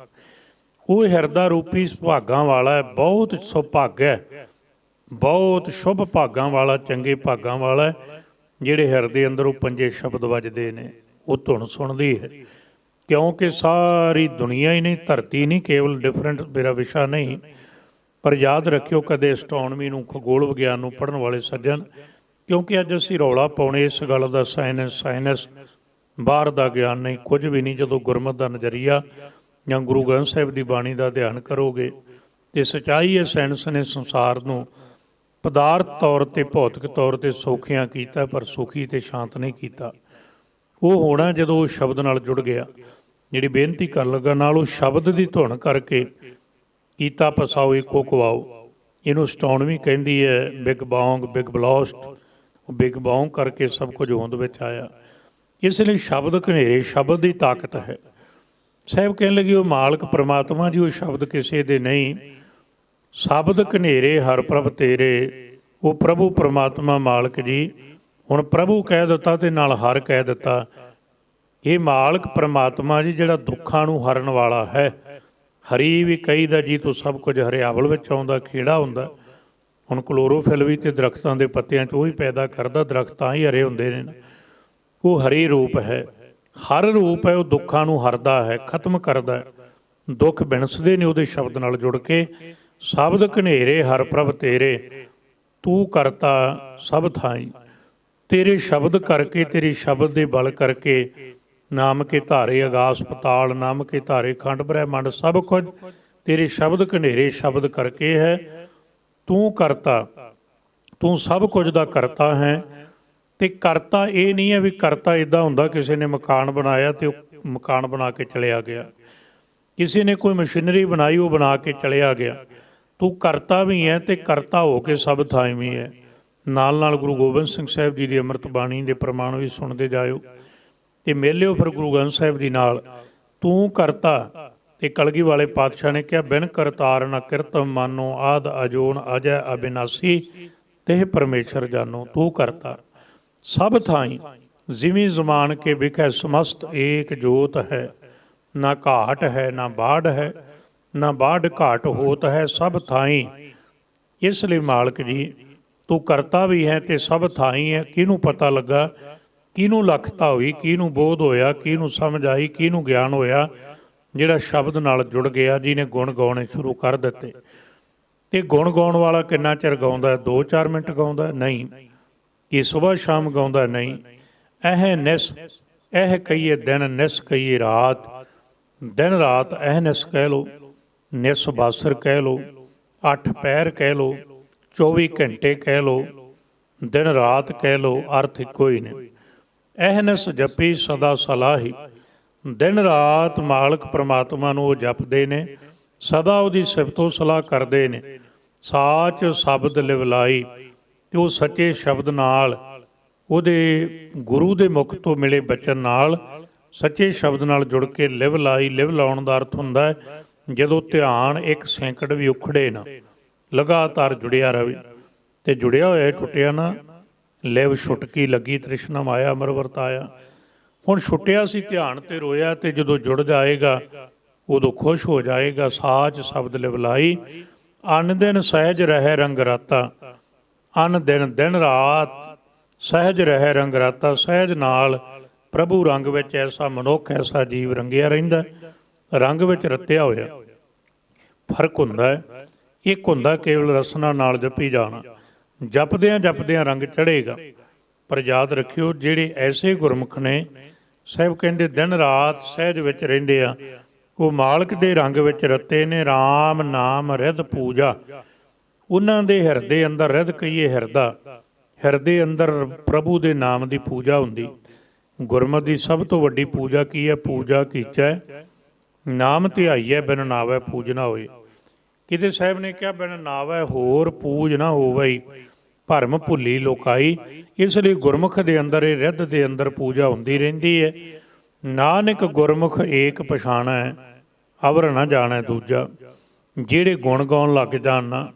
ਉਹ ਹਿਰਦਾ ਰੂਪੀ ਸੁਭਾਗਾਂ ਵਾਲਾ ਹੈ, ਬਹੁਤ ਸੁਭਾਗਾ ਹੈ, ਬਹੁਤ ਸ਼ੁਭ ਭਾਗਾਂ ਵਾਲਾ, ਚੰਗੇ ਭਾਗਾਂ ਵਾਲਾ, ਜਿਹੜੇ ਹਿਰਦੇ ਅੰਦਰ ਉਹ ਪੰਜੇ ਸ਼ਬਦ ਵੱਜਦੇ ਨੇ। ਉਹ ਧੁਨ ਸੁਣਦੀ ਹੈ, ਕਿਉਂਕਿ ਸਾਰੀ ਦੁਨੀਆ ਹੀ ਨਹੀਂ, ਧਰਤੀ ਨਹੀਂ, ਕੇਵਲ ਡਿਫਰੈਂਟ ਮੇਰਾ ਵਿਸ਼ਾ ਨਹੀਂ। ਪਰ ਯਾਦ ਰੱਖਿਓ, ਕਦੇ ਐਸਟ੍ਰੋਨਮੀ ਨੂੰ, ਖਗੋਲ ਵਿਗਿਆਨ ਨੂੰ ਪੜ੍ਹਨ ਵਾਲੇ ਸੱਜਣ, ਕਿਉਂਕਿ ਅੱਜ ਅਸੀਂ ਰੌਲਾ ਪਾਉਣੇ ਇਸ ਗੱਲ ਦਾ, ਸਾਇੰਸ ਬਾਹਰ ਦਾ ਗਿਆਨ ਨਹੀਂ, ਕੁਝ ਵੀ ਨਹੀਂ। ਜਦੋਂ ਗੁਰਮਤਿ ਦਾ ਨਜ਼ਰੀਆ ਜਾਂ ਗੁਰੂ ਗ੍ਰੰਥ ਸਾਹਿਬ ਦੀ ਬਾਣੀ ਦਾ ਅਧਿਐਨ ਕਰੋਗੇ ਤੇ ਸੱਚਾਈ ਹੈ, ਸਾਇੰਸ ਨੇ ਸੰਸਾਰ ਨੂੰ ਪਦਾਰਥ ਤੌਰ 'ਤੇ, ਭੌਤਿਕ ਤੌਰ 'ਤੇ ਸੌਖਿਆਂ ਕੀਤਾ, ਪਰ ਸੁਖੀ ਅਤੇ ਸ਼ਾਂਤ ਨਹੀਂ ਕੀਤਾ। ਉਹ ਹੋਣਾ ਜਦੋਂ ਉਹ ਸ਼ਬਦ ਨਾਲ ਜੁੜ ਗਿਆ। ਜਿਹੜੀ ਬੇਨਤੀ ਕਰਨ ਲੱਗਾ, ਨਾਲ ਉਹ ਸ਼ਬਦ ਦੀ ਧੁਨ ਕਰਕੇ ਕੀਤਾ ਪਸਾਓ ਇੱਕੋ ਕਵਾਓ। ਇਹਨੂੰ ਐਸਟ੍ਰੋਨਮੀ ਕਹਿੰਦੀ ਹੈ, ਬਿਗ ਬੌਂਗ, ਬਿਗ ਬਲਾਸਟ। ਉਹ ਬਿਗ ਬੌਂਗ ਕਰਕੇ ਸਭ ਕੁਝ ਹੋਂਦ ਵਿੱਚ ਆਇਆ। ਇਸ ਲਈ ਸ਼ਬਦ ਘਨੇਰੇ, ਸ਼ਬਦ ਦੀ ਤਾਕਤ ਹੈ। ਸਾਹਿਬ ਕਹਿਣ ਲੱਗੇ, ਉਹ ਮਾਲਕ ਪ੍ਰਮਾਤਮਾ ਜੀ, ਉਹ ਸ਼ਬਦ ਕਿਸੇ ਦੇ ਨਹੀਂ। ਸ਼ਬਦ ਘਨੇਰੇ ਹਰ ਪ੍ਰਭ ਤੇਰੇ, ਉਹ ਪ੍ਰਭੂ ਪ੍ਰਮਾਤਮਾ ਮਾਲਕ ਜੀ। ਹੁਣ ਪ੍ਰਭੂ ਕਹਿ ਦਿੱਤਾ ਤੇ ਨਾਲ ਹਰ ਕਹਿ ਦਿੱਤਾ। ਇਹ ਮਾਲਕ ਪ੍ਰਮਾਤਮਾ ਜੀ ਜਿਹੜਾ ਦੁੱਖਾਂ ਨੂੰ ਹਰਨ ਵਾਲਾ ਹੈ। ਹਰੀ ਵੀ ਕਹੀਦਾ ਜੀ ਤੋਂ ਸਭ ਕੁਝ ਹਰਿਆਵਲ ਵਿੱਚ ਆਉਂਦਾ, ਖੇੜਾ ਹੁੰਦਾ। ਹੁਣ ਕਲੋਰੋਫਿਲ ਵੀ ਤੇ ਦਰਖਤਾਂ ਦੇ ਪੱਤਿਆਂ 'ਚ ਉਹੀ ਪੈਦਾ ਕਰਦਾ, ਦਰਖਤ ਤਾਂ ਹੀ ਹਰੇ ਹੁੰਦੇ ਨੇ। ਉਹ ਹਰੀ ਰੂਪ ਹੈ, ਹਰ ਰੂਪ ਹੈ। ਉਹ ਦੁੱਖਾਂ ਨੂੰ ਹਰਦਾ ਹੈ, ਖਤਮ ਕਰਦਾ। ਦੁੱਖ ਬਿਨਸਦੇ ਨੇ ਉਹਦੇ ਸ਼ਬਦ ਨਾਲ ਜੁੜ ਕੇ। ਸ਼ਬਦ ਘਨੇਰੇ ਹਰ ਪ੍ਰਭ ਤੇਰੇ, ਤੂੰ ਕਰਤਾ ਸਭ ਥਾਈ। ਤੇਰੇ ਸ਼ਬਦ ਕਰਕੇ, ਤੇਰੀ ਸ਼ਬਦ ਦੇ ਬਲ ਕਰਕੇ, ਨਾਮ ਕੇ ਧਾਰੇ ਆਗਾਸ ਪਤਾਲ, ਨਾਮ ਕੇ ਧਾਰੇ ਖੰਡ ਬ੍ਰਹਿਮੰਡ, ਸਭ ਕੁਝ ਤੇਰੇ ਸ਼ਬਦ ਘਨੇਰੇ ਸ਼ਬਦ ਕਰਕੇ ਹੈ। ਤੂੰ ਕਰਤਾ, ਤੂੰ ਸਭ ਕੁਝ ਦਾ ਕਰਤਾ ਹੈ। ਤੇ ਕਰਤਾ ਇਹ ਨਹੀਂ ਹੈ ਵੀ ਕਰਤਾ ਇੱਦਾਂ ਹੁੰਦਾ ਕਿਸੇ ਨੇ ਮਕਾਨ ਬਣਾਇਆ ਤੇ ਉਹ ਮਕਾਨ ਬਣਾ ਕੇ ਚਲਿਆ ਗਿਆ, ਕਿਸੇ ਨੇ ਕੋਈ ਮਸ਼ੀਨਰੀ ਬਣਾਈ ਉਹ ਬਣਾ ਕੇ ਚਲਿਆ ਗਿਆ। ਤੂੰ ਕਰਤਾ ਵੀ ਹੈ ਤੇ ਕਰਤਾ ਹੋ ਕੇ ਸਭ ਥਾਈਂ ਵੀ ਹੈ। ਨਾਲ ਨਾਲ ਗੁਰੂ ਗੋਬਿੰਦ ਸਿੰਘ ਸਾਹਿਬ ਜੀ ਦੀ ਅੰਮ੍ਰਿਤ ਬਾਣੀ ਦੇ ਪ੍ਰਮਾਣ ਵੀ ਸੁਣਦੇ ਜਾਇਓ ਤੇ ਮਿਲਿਓ ਫਿਰ ਗੁਰੂ ਗ੍ਰੰਥ ਸਾਹਿਬ ਦੀ ਨਾਲ। ਤੂੰ ਕਰਤਾ ਤੇ ਕਲਗੀ ਵਾਲੇ ਪਾਤਸ਼ਾਹ ਨੇ ਕਿਹਾ, ਬਿਨ ਕਰਤਾਰ ਨਾ ਕਿਰਤਮ ਮਾਨੋ, ਆਦ ਅਜੋਨ ਅਜੈ ਅਬਿਨਾਸੀ, ਤੇ ਪਰਮੇਸ਼ਰ ਜਾਨੋ। ਤੂੰ ਕਰਤਾ ਸਭ ਥਾਈਂ, ਜਿਵੇਂ ਜ਼ਮਾਨ ਕੇ ਵਿਖੇ ਸਮਸਤ ਏਕ ਜੋਤ ਹੈ। ਨਾ ਘਾਟ ਹੈ ਨਾ ਬਾੜ ਹੈ, ਨਾ ਬਾੜ ਘਾਟ ਹੋਤ ਹੈ, ਸਭ ਥਾਈਂ। ਇਸ ਲਈ ਮਾਲਕ ਜੀ ਤੂੰ ਕਰਤਾ ਵੀ ਹੈ ਤੇ ਸਭ ਥਾਈਂ ਹੈ। ਕਿਹਨੂੰ ਪਤਾ ਲੱਗਾ, ਕਿਹਨੂੰ ਲਖਤਾ ਹੋਈ, ਕਿਹਨੂੰ ਬੋਧ ਹੋਇਆ, ਕਿਹਨੂੰ ਸਮਝ ਆਈ, ਕਿਹਨੂੰ ਗਿਆਨ ਹੋਇਆ? ਜਿਹੜਾ ਸ਼ਬਦ ਨਾਲ ਜੁੜ ਗਿਆ, ਜਿਹਨੇ ਗੁਣ ਗਾਉਣੇ ਸ਼ੁਰੂ ਕਰ ਦਿੱਤੇ। ਤੇ ਗੁਣ ਗਾਉਣ ਵਾਲਾ ਕਿੰਨਾ ਚਿਰ ਗਾਉਂਦਾ? 2-4 ਮਿੰਟ ਗਾਉਂਦਾ? ਨਹੀਂ। ਕਿ ਸੁਬਾਹ ਸ਼ਾਮ ਗਾਉਂਦਾ? ਨਹੀਂ। ਇਹ ਨਿਸ, ਇਹ ਕਹੀਏ ਦਿਨ, ਨਿਸ ਕਹੀਏ ਰਾਤ। ਦਿਨ ਰਾਤ ਇਹ ਨਿਸ ਕਹਿ ਲਓ, ਨਿਸ ਬਾਸਰ ਕਹਿ ਲਓ, 8 ਪਹਿਰ ਕਹਿ ਲਓ, 24 ਘੰਟੇ ਕਹਿ ਲਓ, ਦਿਨ ਰਾਤ ਕਹਿ ਲਓ, ਅਰਥ ਇੱਕੋ ਹੀ ਨੇ। ਇਹ ਨਿਸ ਜਪੀ ਸਦਾ ਸਲਾਹੀ। ਦਿਨ ਰਾਤ ਮਾਲਕ ਪ੍ਰਮਾਤਮਾ ਨੂੰ ਉਹ ਜਪਦੇ ਨੇ, ਸਦਾ ਉਹਦੀ ਸਿਫਤੋ ਸਲਾਹ ਕਰਦੇ ਨੇ। ਸਾਚ ਸ਼ਬਦ ਲਿਵਲਾਈ, ਤੇ ਉਹ ਸੱਚੇ ਸ਼ਬਦ ਨਾਲ, ਉਹਦੇ ਗੁਰੂ ਦੇ ਮੁਖ ਤੋਂ ਮਿਲੇ ਬਚਨ ਨਾਲ, ਸੱਚੇ ਸ਼ਬਦ ਨਾਲ ਜੁੜ ਕੇ ਲਿਵ ਲਾਈ। ਲਿਵ ਲਾਉਣ ਦਾ ਅਰਥ ਹੁੰਦਾ ਹੈ ਜਦੋਂ ਧਿਆਨ ਇੱਕ ਸੈਂਕੜ ਵੀ ਉਖੜੇ ਨਾ, ਲਗਾਤਾਰ ਜੁੜਿਆ ਰਹੇ। ਤੇ ਜੁੜਿਆ ਹੋਇਆ ਟੁੱਟਿਆ ਨਾ। ਲਿਵ ਛੁਟਕੀ ਲੱਗੀ ਤ੍ਰਿਸ਼ਨਾ ਮਾਇਆ ਅਮਰ ਵਰਤਾਇਆ। ਹੁਣ ਛੁੱਟਿਆ ਸੀ ਧਿਆਨ ਤੇ ਰੋਇਆ, ਤੇ ਜਦੋਂ ਜੁੜ ਜਾਏਗਾ ਉਦੋਂ ਖੁਸ਼ ਹੋ ਜਾਏਗਾ। ਸਾਚ ਸ਼ਬਦ ਲਿਵ ਲਾਈ, ਅਨ ਦਿਨ ਸਹਿਜ ਰਹਿ ਰੰਗ ਰਾਤਾ। ਅਨ ਦਿਨ, ਦਿਨ ਰਾਤ ਸਹਿਜ ਰਹਿ ਰੰਗ ਰਾਤਾ। ਸਹਿਜ ਨਾਲ ਪ੍ਰਭੂ ਰੰਗ ਵਿੱਚ ਐਸਾ ਮਨੁੱਖ, ਐਸਾ ਜੀਵ ਰੰਗਿਆ ਰਹਿੰਦਾ, ਰੰਗ ਵਿੱਚ ਰਤਿਆ ਹੋਇਆ। ਫਰਕ ਹੁੰਦਾ ਹੈ। ਇੱਕ ਹੁੰਦਾ ਕੇਵਲ ਰਸਨਾ ਨਾਲ ਜਪੀ ਜਾਣਾ, ਜਪਦਿਆਂ ਜਪਦਿਆਂ ਰੰਗ ਚੜ੍ਹੇਗਾ। ਪਰ ਯਾਦ ਰੱਖਿਓ, ਜਿਹੜੇ ਐਸੇ ਗੁਰਮੁਖ ਨੇ, ਸਾਹਿਬ ਕਹਿੰਦੇ ਦਿਨ ਰਾਤ ਸਹਿਜ ਵਿੱਚ ਰਹਿੰਦੇ ਆ, ਉਹ ਮਾਲਕ ਦੇ ਰੰਗ ਵਿੱਚ ਰਤੇ ਨੇ। ਰਾਮ ਨਾਮ ਰਿਧ ਪੂਜਾ, ਉਹਨਾਂ ਦੇ ਹਿਰਦੇ ਅੰਦਰ, ਰਿਧ ਕਹੀਏ ਹਿਰਦਾ, ਹਿਰਦੇ ਅੰਦਰ ਪ੍ਰਭੂ ਦੇ ਨਾਮ ਦੀ ਪੂਜਾ ਹੁੰਦੀ। ਗੁਰਮਤਿ ਦੀ ਸਭ ਤੋਂ ਵੱਡੀ ਪੂਜਾ ਕੀ ਹੈ? ਪੂਜਾ ਕੀਚੈ ਨਾਮ ਧਿਆਈਐ ਬਿਨ ਨਾਵੈ ਪੂਜ ਨਾ ਹੋਏ। ਕਿਤੇ ਸਾਹਿਬ ਨੇ ਕਿਹਾ ਬਿਨ ਨਾਵੈ ਹੋਰ ਪੂਜ ਨਾ ਹੋਵੇ, ਭਰਮ ਭੁੱਲੀ ਲੋਕਾਈ। ਇਸ ਲਈ ਗੁਰਮੁਖ ਦੇ ਅੰਦਰ ਇਹ ਰਿੱਧ ਦੇ ਅੰਦਰ ਪੂਜਾ ਹੁੰਦੀ ਰਹਿੰਦੀ ਹੈ। ਨਾਨਕ ਗੁਰਮੁਖ ਏਕ ਪਛਾਣੈ, ਅਵਰ ਨਾ ਜਾਣੈ ਦੂਜਾ। ਜਿਹੜੇ ਗੁਣ ਗਾਉਣ ਲੱਗ ਜਾਣ ਨਾ,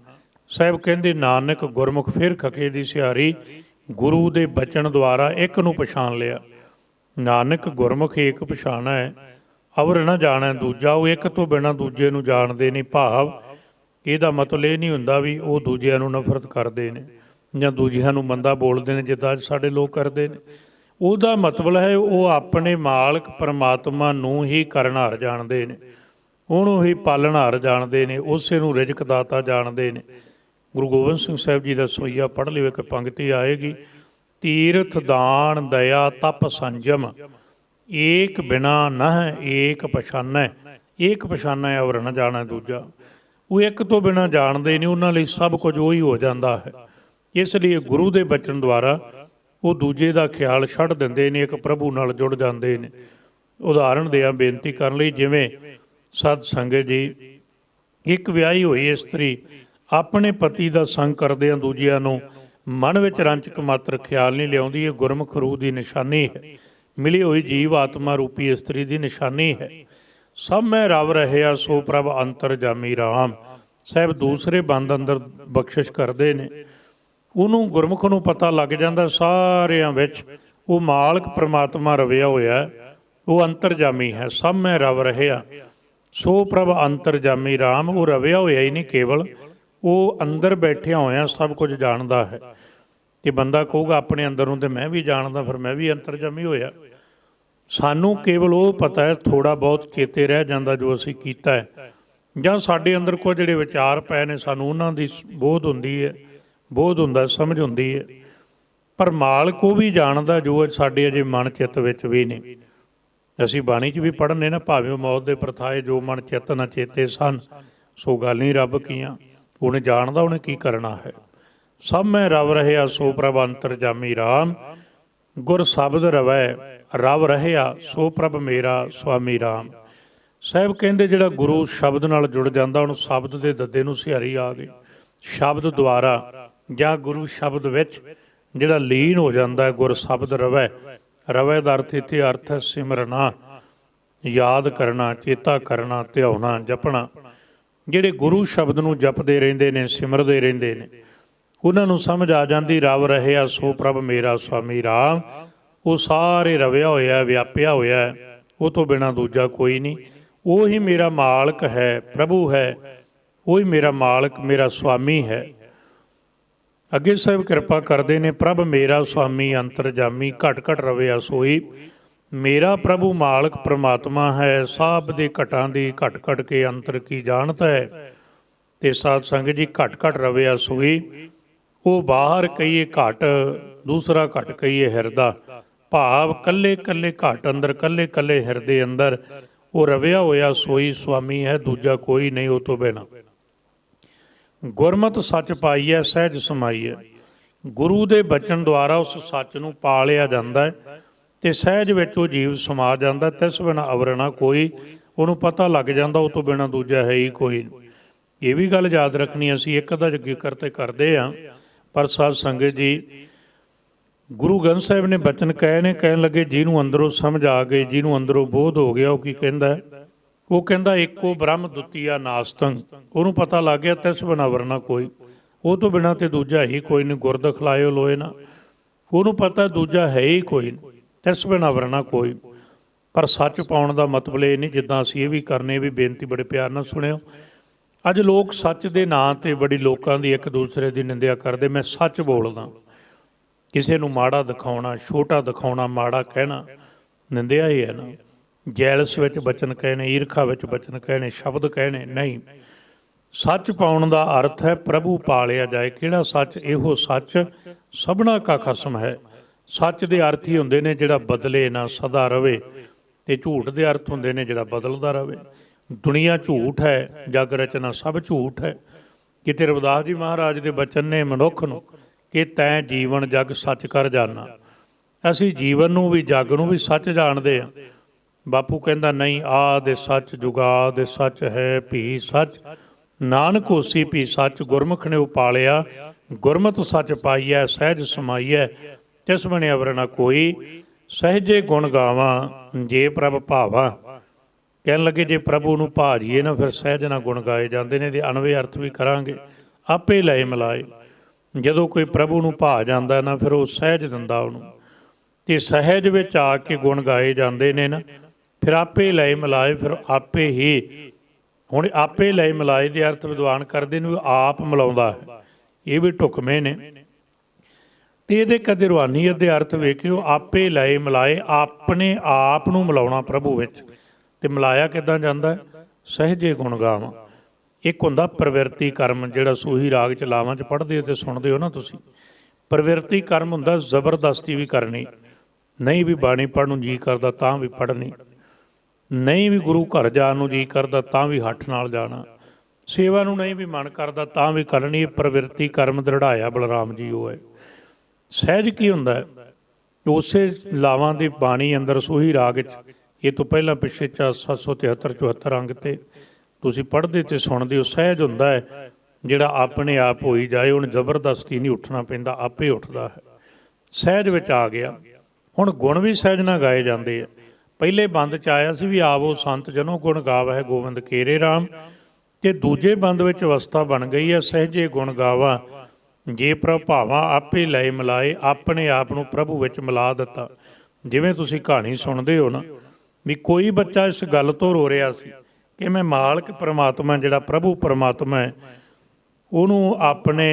ਸਾਹਿਬ ਕਹਿੰਦੇ ਨਾਨਕ ਗੁਰਮੁਖ ਫਿਰ ਖਕੇ ਦੀ ਸਿਹਾਰੀ, ਗੁਰੂ ਦੇ ਬਚਨ ਦੁਆਰਾ ਇੱਕ ਨੂੰ ਪਛਾਣ ਲਿਆ। ਨਾਨਕ ਗੁਰਮੁਖ ਏਕ ਪਛਾਣੈ, ਅਵਰ ਨਾ ਜਾਣੈ ਦੂਜਾ। ਉਹ ਇੱਕ ਤੋਂ ਬਿਨਾਂ ਦੂਜੇ ਨੂੰ ਜਾਣਦੇ ਨਹੀਂ। ਭਾਵ ਇਹਦਾ ਮਤਲਬ ਇਹ ਨਹੀਂ ਹੁੰਦਾ ਵੀ ਉਹ ਦੂਜਿਆਂ ਨੂੰ ਨਫ਼ਰਤ ਕਰਦੇ ਨੇ ਜਾਂ ਦੂਜਿਆਂ ਨੂੰ ਮੰਦਾ ਬੋਲਦੇ ਨੇ ਜਿੱਦਾਂ ਅੱਜ ਸਾਡੇ ਲੋਕ ਕਰਦੇ ਨੇ। ਉਹਦਾ ਮਤਲਬ ਹੈ ਉਹ ਆਪਣੇ ਮਾਲਕ ਪਰਮਾਤਮਾ ਨੂੰ ਹੀ ਕਰਨਹਾਰ ਜਾਣਦੇ ਨੇ, ਉਹਨੂੰ ਹੀ ਪਾਲਣਹਾਰ ਜਾਣਦੇ ਨੇ, ਉਸੇ ਨੂੰ ਰਿਜ਼ਕ ਦਾਤਾ ਜਾਣਦੇ ਨੇ। ਗੁਰੂ ਗੋਬਿੰਦ ਸਿੰਘ ਸਾਹਿਬ ਜੀ ਦਾ ਸੋਈਆ ਪੜ੍ਹ ਲਿਓ, ਇੱਕ ਪੰਕਤੀ ਆਏਗੀ, ਤੀਰਥ ਦਾਨ ਦਇਆ ਤਪ ਸੰਜਮ, ਏਕ ਬਿਨਾ ਨਹ ਏਕ ਪਛਾਨੈ। ਏਕ ਪਛਾਨੈ ਅਵਰ ਨਾ ਜਾਣੈ ਦੂਜਾ। ਉਹ ਇੱਕ ਤੋਂ ਬਿਨਾਂ ਜਾਣਦੇ ਨਹੀਂ, ਉਹਨਾਂ ਲਈ ਸਭ ਕੁਝ ਉਹੀ ਹੋ ਜਾਂਦਾ ਹੈ। ਇਸ ਲਈ ਗੁਰੂ ਦੇ ਬਚਨ ਦੁਆਰਾ ਉਹ ਦੂਜੇ ਦਾ ਖਿਆਲ ਛੱਡ ਦਿੰਦੇ ਨੇ, ਇੱਕ ਪ੍ਰਭੂ ਨਾਲ ਜੁੜ ਜਾਂਦੇ ਨੇ। ਉਦਾਹਰਣ ਦਿਆਂ ਬੇਨਤੀ ਕਰਨ ਲਈ, ਜਿਵੇਂ ਸਤ ਸੰਗਤ ਜੀ, ਇੱਕ ਵਿਆਹੀ ਹੋਈ ਇਸਤਰੀ ਆਪਣੇ ਪਤੀ ਦਾ ਸੰਗ ਕਰਦਿਆਂ ਦੂਜਿਆਂ ਨੂੰ ਮਨ ਵਿੱਚ ਰੰਚਕ ਮਾਤਰ ਖਿਆਲ ਨਹੀਂ ਲਿਆਉਂਦੀ। ਇਹ ਗੁਰਮੁਖ ਰੂਹ ਦੀ ਨਿਸ਼ਾਨੀ ਹੈ, ਮਿਲੀ ਹੋਈ ਜੀਵ ਆਤਮਾ ਰੂਪੀ ਇਸਤਰੀ ਦੀ ਨਿਸ਼ਾਨੀ ਹੈ। ਸਭ ਮੈਂ ਰਵ ਰਹਿਆ ਸੋ ਪ੍ਰਭ ਅੰਤਰ ਜਾਮੀ ਰਾਮ। ਸਾਹਿਬ ਦੂਸਰੇ ਬੰਦ ਅੰਦਰ ਬਖਸ਼ਿਸ਼ ਕਰਦੇ ਨੇ, ਉਹਨੂੰ ਗੁਰਮੁਖ ਨੂੰ ਪਤਾ ਲੱਗ ਜਾਂਦਾ ਸਾਰਿਆਂ ਵਿੱਚ ਉਹ ਮਾਲਕ ਪ੍ਰਮਾਤਮਾ ਰਵਿਆ ਹੋਇਆ, ਉਹ ਅੰਤਰਜਾਮੀ ਹੈ। ਸਭ ਮੈਂ ਰਵ ਰਹਿਆ ਸੋ ਪ੍ਰਭ ਅੰਤਰਜਾਮੀ ਰਾਮ। ਉਹ ਰਵਿਆ ਹੋਇਆ ਹੀ ਨਹੀਂ, ਕੇਵਲ ਉਹ ਅੰਦਰ ਬੈਠਿਆ ਹੋਇਆ ਸਭ ਕੁਝ ਜਾਣਦਾ ਹੈ। ਤੇ ਬੰਦਾ ਕਹੂਗਾ ਆਪਣੇ ਅੰਦਰ ਨੂੰ ਤੇ ਮੈਂ ਵੀ ਜਾਣਦਾ, ਫਿਰ ਮੈਂ ਵੀ ਅੰਤਰਜਾਮੀ ਹੋਇਆ। ਸਾਨੂੰ ਕੇਵਲ ਉਹ ਪਤਾ ਹੈ, ਥੋੜ੍ਹਾ ਬਹੁਤ ਚੇਤੇ ਰਹਿ ਜਾਂਦਾ ਜੋ ਅਸੀਂ ਕੀਤਾ ਹੈ, ਜਾਂ ਸਾਡੇ ਅੰਦਰ ਕੁਝ ਜਿਹੜੇ ਵਿਚਾਰ ਪਏ ਨੇ ਸਾਨੂੰ ਉਹਨਾਂ ਦੀ ਬੋਧ ਹੁੰਦੀ ਹੈ, ਬੋਧ ਹੁੰਦਾ, ਸਮਝ ਹੁੰਦੀ ਹੈ। ਪਰ ਮਾਲਕ ਉਹ ਵੀ ਜਾਣਦਾ ਜੋ ਸਾਡੇ ਅਜੇ ਮਨ ਚਿੱਤ ਵਿੱਚ ਵੀ ਨੇ। ਅਸੀਂ ਬਾਣੀ 'ਚ ਵੀ ਪੜ੍ਹਨੇ ਨਾ, ਭਾਵੇਂ ਮੌਤ ਦੇ ਪ੍ਰਥਾਏ ਜੋ ਮਨ ਚਿੱਤ ਨਾ ਚੇਤੇ ਸਨ, ਸੋ ਗੱਲ ਨਹੀਂ ਰੱਬ ਕੀਆਂ। ਉਹਨੇ ਜਾਣਦਾ ਉਹਨੇ ਕੀ ਕਰਨਾ ਹੈ। ਸਭ ਮੈਂ ਰਵ ਰਹਿਆ ਸੋ ਪ੍ਰਭ ਅੰਤਰਜਾਮੀ ਰਾਮ। ਗੁਰ ਸ਼ਬਦ ਰਵੈ ਰਵ ਰਹਿਆ ਸੋ ਪ੍ਰਭ ਮੇਰਾ ਸੁਆਮੀ ਰਾਮ। ਸਾਹਿਬ ਕਹਿੰਦੇ ਜਿਹੜਾ ਗੁਰੂ ਸ਼ਬਦ ਨਾਲ ਜੁੜ ਜਾਂਦਾ, ਉਹਨੂੰ ਸ਼ਬਦ ਦੇ ਦੱਦੇ ਨੂੰ ਸਿਹਾਰੀ ਆ ਗਈ। ਸ਼ਬਦ ਦੁਆਰਾ ਜਾਂ ਗੁਰੂ ਸ਼ਬਦ ਵਿੱਚ ਜਿਹੜਾ ਲੀਨ ਹੋ ਜਾਂਦਾ ਹੈ, ਗੁਰ ਸ਼ਬਦ ਰਵੈ। ਰਵੈ ਦਾ ਅਰਥ ਇੱਥੇ ਅਰਥ ਹੈ ਸਿਮਰਨਾ, ਯਾਦ ਕਰਨਾ, ਚੇਤਾ ਕਰਨਾ, ਧਿਆਉਣਾ, ਜਪਣਾ। ਜਿਹੜੇ ਗੁਰੂ ਸ਼ਬਦ ਨੂੰ ਜਪਦੇ ਰਹਿੰਦੇ ਨੇ, ਸਿਮਰਦੇ ਰਹਿੰਦੇ ਨੇ, ਉਹਨਾਂ ਨੂੰ ਸਮਝ ਆ ਜਾਂਦੀ ਰਵ ਰਹਿਆ ਸੋ ਪ੍ਰਭ ਮੇਰਾ ਸੁਆਮੀ ਰਾਮ। ਉਹ ਸਾਰੇ ਰਵਿਆ ਹੋਇਆ, ਵਿਆਪਿਆ ਹੋਇਆ, ਉਹ ਤੋਂ ਬਿਨਾਂ ਦੂਜਾ ਕੋਈ ਨਹੀਂ। ਉਹ ਹੀ ਮੇਰਾ ਮਾਲਕ ਹੈ, ਪ੍ਰਭੂ ਹੈ, ਉਹ ਹੀ ਮੇਰਾ ਮਾਲਕ, ਮੇਰਾ ਸੁਆਮੀ ਹੈ। ਅੱਗੇ ਸਾਹਿਬ ਕਿਰਪਾ ਕਰਦੇ ਨੇ, ਪ੍ਰਭ ਮੇਰਾ ਸੁਆਮੀ ਅੰਤਰਜਾਮੀ, ਘਟ ਘਟ ਰਵਿਆ ਸੋਈ। ਮੇਰਾ ਪ੍ਰਭੂ ਮਾਲਕ ਪ੍ਰਮਾਤਮਾ ਹੈ, ਸਭ ਦੇ ਘਟਾਂ ਦੀ ਘਟ ਘਟ ਕੇ ਅੰਤਰ ਕੀ ਜਾਣਤਾ ਹੈ। ਤੇ ਸਾਧ ਸੰਗਤ ਜੀ, ਘਟ ਘਟ ਰਵਿਆ ਸੋਈ। ਉਹ ਬਾਹਰ ਕਹੀਏ ਘਟ, ਦੂਸਰਾ ਘਟ ਕਹੀਏ ਹਿਰਦਾ। ਭਾਵ ਕੱਲੇ ਕੱਲੇ ਘਟ ਅੰਦਰ, ਕੱਲੇ ਕੱਲੇ ਹਿਰਦੇ ਅੰਦਰ ਉਹ ਰਵਿਆ ਹੋਇਆ ਸੋਈ ਸੁਆਮੀ ਹੈ, ਦੂਜਾ ਕੋਈ ਨਹੀਂ ਉਹ ਤੋਂ ਬਿਨਾਂ। ਗੁਰਮਤਿ ਸੱਚ ਪਾਈਐ ਸਹਿਜ ਸਮਾਈਐ। ਗੁਰੂ ਦੇ ਬਚਨ ਦੁਆਰਾ ਉਸ ਸੱਚ ਨੂੰ ਪਾ ਲਿਆ ਜਾਂਦਾ ਹੈ ਤੇ ਸਹਿਜ ਵਿੱਚ ਉਹ ਜੀਵ ਸਮਾ ਜਾਂਦਾ। ਤਿਸ ਬਿਨਾਂ ਅਵਰ ਨਾ ਕੋਈ। ਉਹਨੂੰ ਪਤਾ ਲੱਗ ਜਾਂਦਾ ਉਹ ਤੋਂ ਬਿਨਾਂ ਦੂਜਾ ਹੈ ਹੀ ਕੋਈ ਨਹੀਂ। ਇਹ ਵੀ ਗੱਲ ਯਾਦ ਰੱਖਣੀ, ਅਸੀਂ ਇੱਕ ਦਾ ਜ਼ਿਕਰ ਤੇ ਕਰਦੇ ਹਾਂ, ਪਰ ਸਾਧ ਸੰਗਤ ਜੀ, ਗੁਰੂ ਗ੍ਰੰਥ ਸਾਹਿਬ ਨੇ ਬਚਨ ਕਹੇ ਨੇ, ਕਹਿਣ ਲੱਗੇ ਜਿਹਨੂੰ ਅੰਦਰੋਂ ਸਮਝ ਆ ਗਈ, ਜਿਹਨੂੰ ਅੰਦਰੋਂ ਬੋਧ ਹੋ ਗਿਆ, ਉਹ ਕੀ ਕਹਿੰਦਾ? ਉਹ ਕਹਿੰਦਾ ਇੱਕੋ ਬ੍ਰਹਮ ਦੁਤੀਆ ਨਾਸਤੰ। ਉਹਨੂੰ ਪਤਾ ਲੱਗ ਗਿਆ ਤਿਸ ਬਿਨਾਂ ਅਵਰ ਨਾ ਕੋਈ। ਉਹ ਤੋਂ ਬਿਨਾਂ ਤੇ ਦੂਜਾ ਹੀ ਕੋਈ ਨਹੀਂ। ਗੁਰਦ ਖਲਾਇਓ ਲੋਏ ਨਾ। ਉਹਨੂੰ ਪਤਾ ਦੂਜਾ ਹੈ ਹੀ ਕੋਈ ਨਹੀਂ, ਤਿਸ ਬਿਨਾਂ ਅਵਰ ਨਾ ਕੋਈ। ਪਰ ਸੱਚ ਪਾਉਣ ਦਾ ਮਤਲਬ ਇਹ ਨਹੀਂ, ਜਿੱਦਾਂ ਅਸੀਂ ਇਹ ਵੀ ਕਰਨੇ, ਵੀ ਬੇਨਤੀ ਬੜੇ ਪਿਆਰ ਨਾਲ ਸੁਣਿਓ। ਅੱਜ ਲੋਕ ਸੱਚ ਦੇ ਨਾਂ 'ਤੇ ਬੜੀ ਲੋਕਾਂ ਦੀ ਇੱਕ ਦੂਸਰੇ ਦੀ ਨਿੰਦਿਆ ਕਰਦੇ। ਮੈਂ ਸੱਚ ਬੋਲਦਾ, ਕਿਸੇ ਨੂੰ ਮਾੜਾ ਦਿਖਾਉਣਾ, ਛੋਟਾ ਦਿਖਾਉਣਾ, ਮਾੜਾ ਕਹਿਣਾ ਨਿੰਦਿਆ ਹੀ ਹੈ ਨਾ। ਜੈਲਸ ਵਿੱਚ ਬਚਨ ਕਹਿਣੇ, ਈਰਖਾ ਵਿੱਚ ਬਚਨ ਕਹਿਣੇ, ਸ਼ਬਦ ਕਹਿਣੇ ਨਹੀਂ। ਸੱਚ ਪਾਉਣ ਦਾ ਅਰਥ ਹੈ ਪ੍ਰਭੂ ਪਾਲਿਆ ਜਾਏ। ਕਿਹੜਾ ਸੱਚ? ਇਹੋ ਸੱਚ ਸਭਨਾ ਕਾ ਖਸਮ ਹੈ। ਸੱਚ ਦੇ ਅਰਥ ਹੀ ਹੁੰਦੇ ਨੇ ਜਿਹੜਾ ਬਦਲੇ ਨਾ, ਸਦਾ ਰਵੇ। ਤੇ ਝੂਠ ਦੇ ਅਰਥ ਹੁੰਦੇ ਨੇ ਜਿਹੜਾ ਬਦਲਦਾ ਰਵੇ। ਦੁਨੀਆ ਝੂਠ ਹੈ, ਜਗ ਰਚਨਾ ਸਭ ਝੂਠ ਹੈ। ਕਿਤੇ ਰਵਿਦਾਸ ਜੀ ਮਹਾਰਾਜ ਦੇ ਬਚਨ ਨੇ ਮਨੁੱਖ ਨੂੰ ਕਿ ਤੈਂ ਜੀਵਨ ਜਗ ਸੱਚ ਕਰ ਜਾਣਾ। ਅਸੀਂ ਜੀਵਨ ਨੂੰ ਵੀ ਜਗ ਨੂੰ ਵੀ ਸੱਚ ਜਾਣਦੇ ਹਾਂ। ਬਾਪੂ ਕਹਿੰਦਾ ਨਹੀਂ, ਆਦਿ ਸੱਚ ਜੁਗਾਦਿ ਸੱਚ ਹੈ ਭੀ ਸੱਚ, ਨਾਨਕ ਹੋਸੀ ਭੀ ਸੱਚ, ਗੁਰਮੁਖ ਨੇ ਉਪਾਲਿਆ ਗੁਰਮਤਿ ਸੱਚ ਪਾਈਐ, ਸਹਿਜ ਸਮਾਈਐ ਤਿਸ ਬਿਨਿ ਅਵਰ ਨ ਕੋਈ, ਸਹਿਜੇ ਗੁਣ ਗਾਵਾਂ ਜੇ ਪ੍ਰਭ ਭਾਵਾ। ਕਹਿਣ ਲੱਗੇ ਜੇ ਪ੍ਰਭੂ ਨੂੰ ਭਾਜੀਏ ਨਾ ਫਿਰ ਸਹਿਜ ਨਾਲ ਗੁਣ ਗਾਏ ਜਾਂਦੇ ਨੇ। ਇਹਦੇ ਅਣਵੇ ਅਰਥ ਵੀ ਕਰਾਂਗੇ। ਆਪੇ ਲਏ ਮਿਲਾਏ, ਜਦੋਂ ਕੋਈ ਪ੍ਰਭੂ ਨੂੰ ਭਾ ਜਾਂਦਾ ਨਾ ਫਿਰ ਉਹ ਸਹਿਜ ਦਿੰਦਾ ਉਹਨੂੰ, ਅਤੇ ਸਹਿਜ ਵਿੱਚ ਆ ਕੇ ਗੁਣ ਗਾਏ ਜਾਂਦੇ ਨੇ ਨਾ, ਫਿਰ ਆਪੇ ਲਏ ਮਿਲਾਏ, ਫਿਰ ਆਪੇ ਹੀ। ਹੁਣ ਆਪੇ ਲਏ ਮਿਲਾਏ ਦੇ ਅਰਥ ਵਿਦਵਾਨ ਕਰਦੇ ਨੇ ਆਪ ਮਿਲਾਉਂਦਾ ਹੈ, ਇਹ ਵੀ ਢੁਕਵੇਂ ਨੇ। ਅਤੇ ਇਹਦੇ ਕਦੇ ਰੂਹਾਨੀਅਤ ਦੇ ਅਰਥ ਵੇਖਿਓ, ਆਪੇ ਲਏ ਮਿਲਾਏ, ਆਪਣੇ ਆਪ ਨੂੰ ਮਿਲਾਉਣਾ ਪ੍ਰਭੂ ਵਿੱਚ। ਅਤੇ ਮਿਲਾਇਆ ਕਿੱਦਾਂ ਜਾਂਦਾ? ਸਹਿਜੇ ਗੁਣ ਗਾਵਾਂ। ਇੱਕ ਹੁੰਦਾ ਪ੍ਰਵਿਰਤੀ ਕਰਮ, ਜਿਹੜਾ ਸੂਹੀ ਰਾਗ ਚ ਲਾਵਾਂ 'ਚ ਪੜ੍ਹਦੇ ਹੋ ਅਤੇ ਸੁਣਦੇ ਹੋ ਨਾ ਤੁਸੀਂ। ਪ੍ਰਵਿਰਤੀ ਕਰਮ ਹੁੰਦਾ ਜ਼ਬਰਦਸਤੀ ਵੀ ਕਰਨੀ, ਨਹੀਂ ਵੀ ਬਾਣੀ ਪੜ੍ਹਨ ਨੂੰ ਜੀ ਕਰਦਾ ਤਾਂ ਵੀ ਪੜ੍ਹਨੀ, ਨਹੀਂ ਵੀ ਗੁਰੂ ਘਰ ਜਾਣ ਨੂੰ ਜੀ ਕਰਦਾ ਤਾਂ ਵੀ ਹੱਠ ਨਾਲ ਜਾਣਾ, ਸੇਵਾ ਨੂੰ ਨਹੀਂ ਵੀ ਮਨ ਕਰਦਾ ਤਾਂ ਵੀ ਕਰਨੀ। ਇਹ ਪ੍ਰਵਿਰਤੀ ਕਰਮ ਦ੍ਰਿੜਾਇਆ ਬਲਰਾਮ ਜੀ ਉਹ ਹੈ। ਸਹਿਜ ਕੀ ਹੁੰਦਾ ਹੈ? ਉਸੇ ਲਾਵਾਂ ਦੀ ਬਾਣੀ ਅੰਦਰ ਸੂਹੀ ਰਾਗ 'ਚ ਇਹ ਤੋਂ ਪਹਿਲਾਂ ਪਿੱਛੇ 773 74 ਅੰਗ 'ਤੇ ਤੁਸੀਂ ਪੜ੍ਹਦੇ ਅਤੇ ਸੁਣਦੇ ਹੋ। ਸਹਿਜ ਹੁੰਦਾ ਹੈ ਜਿਹੜਾ ਆਪਣੇ ਆਪ ਹੋਈ ਜਾਏ, ਹੁਣ ਜ਼ਬਰਦਸਤੀ ਨਹੀਂ ਉੱਠਣਾ ਪੈਂਦਾ, ਆਪੇ ਉੱਠਦਾ ਹੈ। ਸਹਿਜ ਵਿੱਚ ਆ ਗਿਆ। ਹੁਣ ਗੁਣ ਵੀ ਸਹਿਜ ਨਾਲ ਗਾਏ ਜਾਂਦੇ ਆ। ਪਹਿਲੇ ਬੰਦ 'ਚ ਆਇਆ ਸੀ ਵੀ ਆਵੋ ਸੰਤ ਜਨੋ ਗੁਣ ਗਾਵੈ ਗੋਬਿੰਦ ਕੇਰੇ ਰਾਮ, ਅਤੇ ਦੂਜੇ ਬੰਦ ਵਿੱਚ ਅਵਸਥਾ ਬਣ ਗਈ ਹੈ ਸਹਿਜੇ ਗੁਣ ਗਾਵਾ ਜੇ ਪ੍ਰਭ ਭਾਵਾਂ, ਆਪੇ ਲਏ ਮਿਲਾਏ, ਆਪਣੇ ਆਪ ਨੂੰ ਪ੍ਰਭੂ ਵਿੱਚ ਮਿਲਾ ਦਿੱਤਾ। ਜਿਵੇਂ ਤੁਸੀਂ ਕਹਾਣੀ ਸੁਣਦੇ ਹੋ ਨਾ ਵੀ ਕੋਈ ਬੱਚਾ ਇਸ ਗੱਲ ਤੋਂ ਰੋ ਰਿਹਾ ਸੀ ਕਿ ਮੈਂ ਮਾਲਕ ਪਰਮਾਤਮਾ, ਜਿਹੜਾ ਪ੍ਰਭੂ ਪਰਮਾਤਮਾ ਹੈ, ਉਹਨੂੰ ਆਪਣੇ,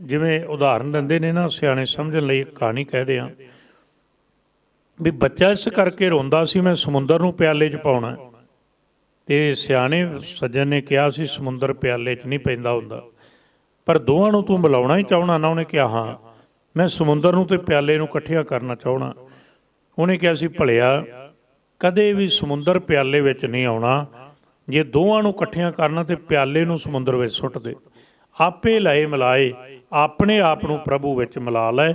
ਜਿਵੇਂ ਉਦਾਹਰਨ ਦਿੰਦੇ ਨੇ ਨਾ ਸਿਆਣੇ ਸਮਝਣ ਲਈ, ਕਹਾਣੀ ਕਹਿਦੇ ਹਾਂ ਵੀ ਬੱਚਾ ਇਸ ਕਰਕੇ ਰੋਂਦਾ ਸੀ ਮੈਂ ਸਮੁੰਦਰ ਨੂੰ ਪਿਆਲੇ 'ਚ ਪਾਉਣਾ, ਅਤੇ ਸਿਆਣੇ ਸੱਜਣ ਨੇ ਕਿਹਾ ਸੀ ਸਮੁੰਦਰ ਪਿਆਲੇ 'ਚ ਨਹੀਂ ਪੈਂਦਾ ਹੁੰਦਾ, ਪਰ ਦੋਵਾਂ ਨੂੰ ਤੂੰ ਮਿਲਾਉਣਾ ਹੀ ਚਾਹੁੰਦਾ ਨਾ? ਉਹਨੇ ਕਿਹਾ ਹਾਂ, ਮੈਂ ਸਮੁੰਦਰ ਨੂੰ ਅਤੇ ਪਿਆਲੇ ਨੂੰ ਇਕੱਠਿਆਂ ਕਰਨਾ ਚਾਹੁੰਦਾ। ਉਹਨੇ ਕਿਹਾ ਸੀ ਭਲਿਆ ਕਦੇ ਵੀ ਸਮੁੰਦਰ ਪਿਆਲੇ ਵਿੱਚ ਨਹੀਂ ਆਉਣਾ, ਜੇ ਦੋਵਾਂ ਨੂੰ ਇਕੱਠਿਆਂ ਕਰਨਾ ਅਤੇ ਪਿਆਲੇ ਨੂੰ ਸਮੁੰਦਰ ਵਿੱਚ ਸੁੱਟ ਦੇ। ਆਪੇ ਲਏ ਮਿਲਾਏ, ਆਪਣੇ ਆਪ ਨੂੰ ਪ੍ਰਭੂ ਵਿੱਚ ਮਿਲਾ ਲੈ,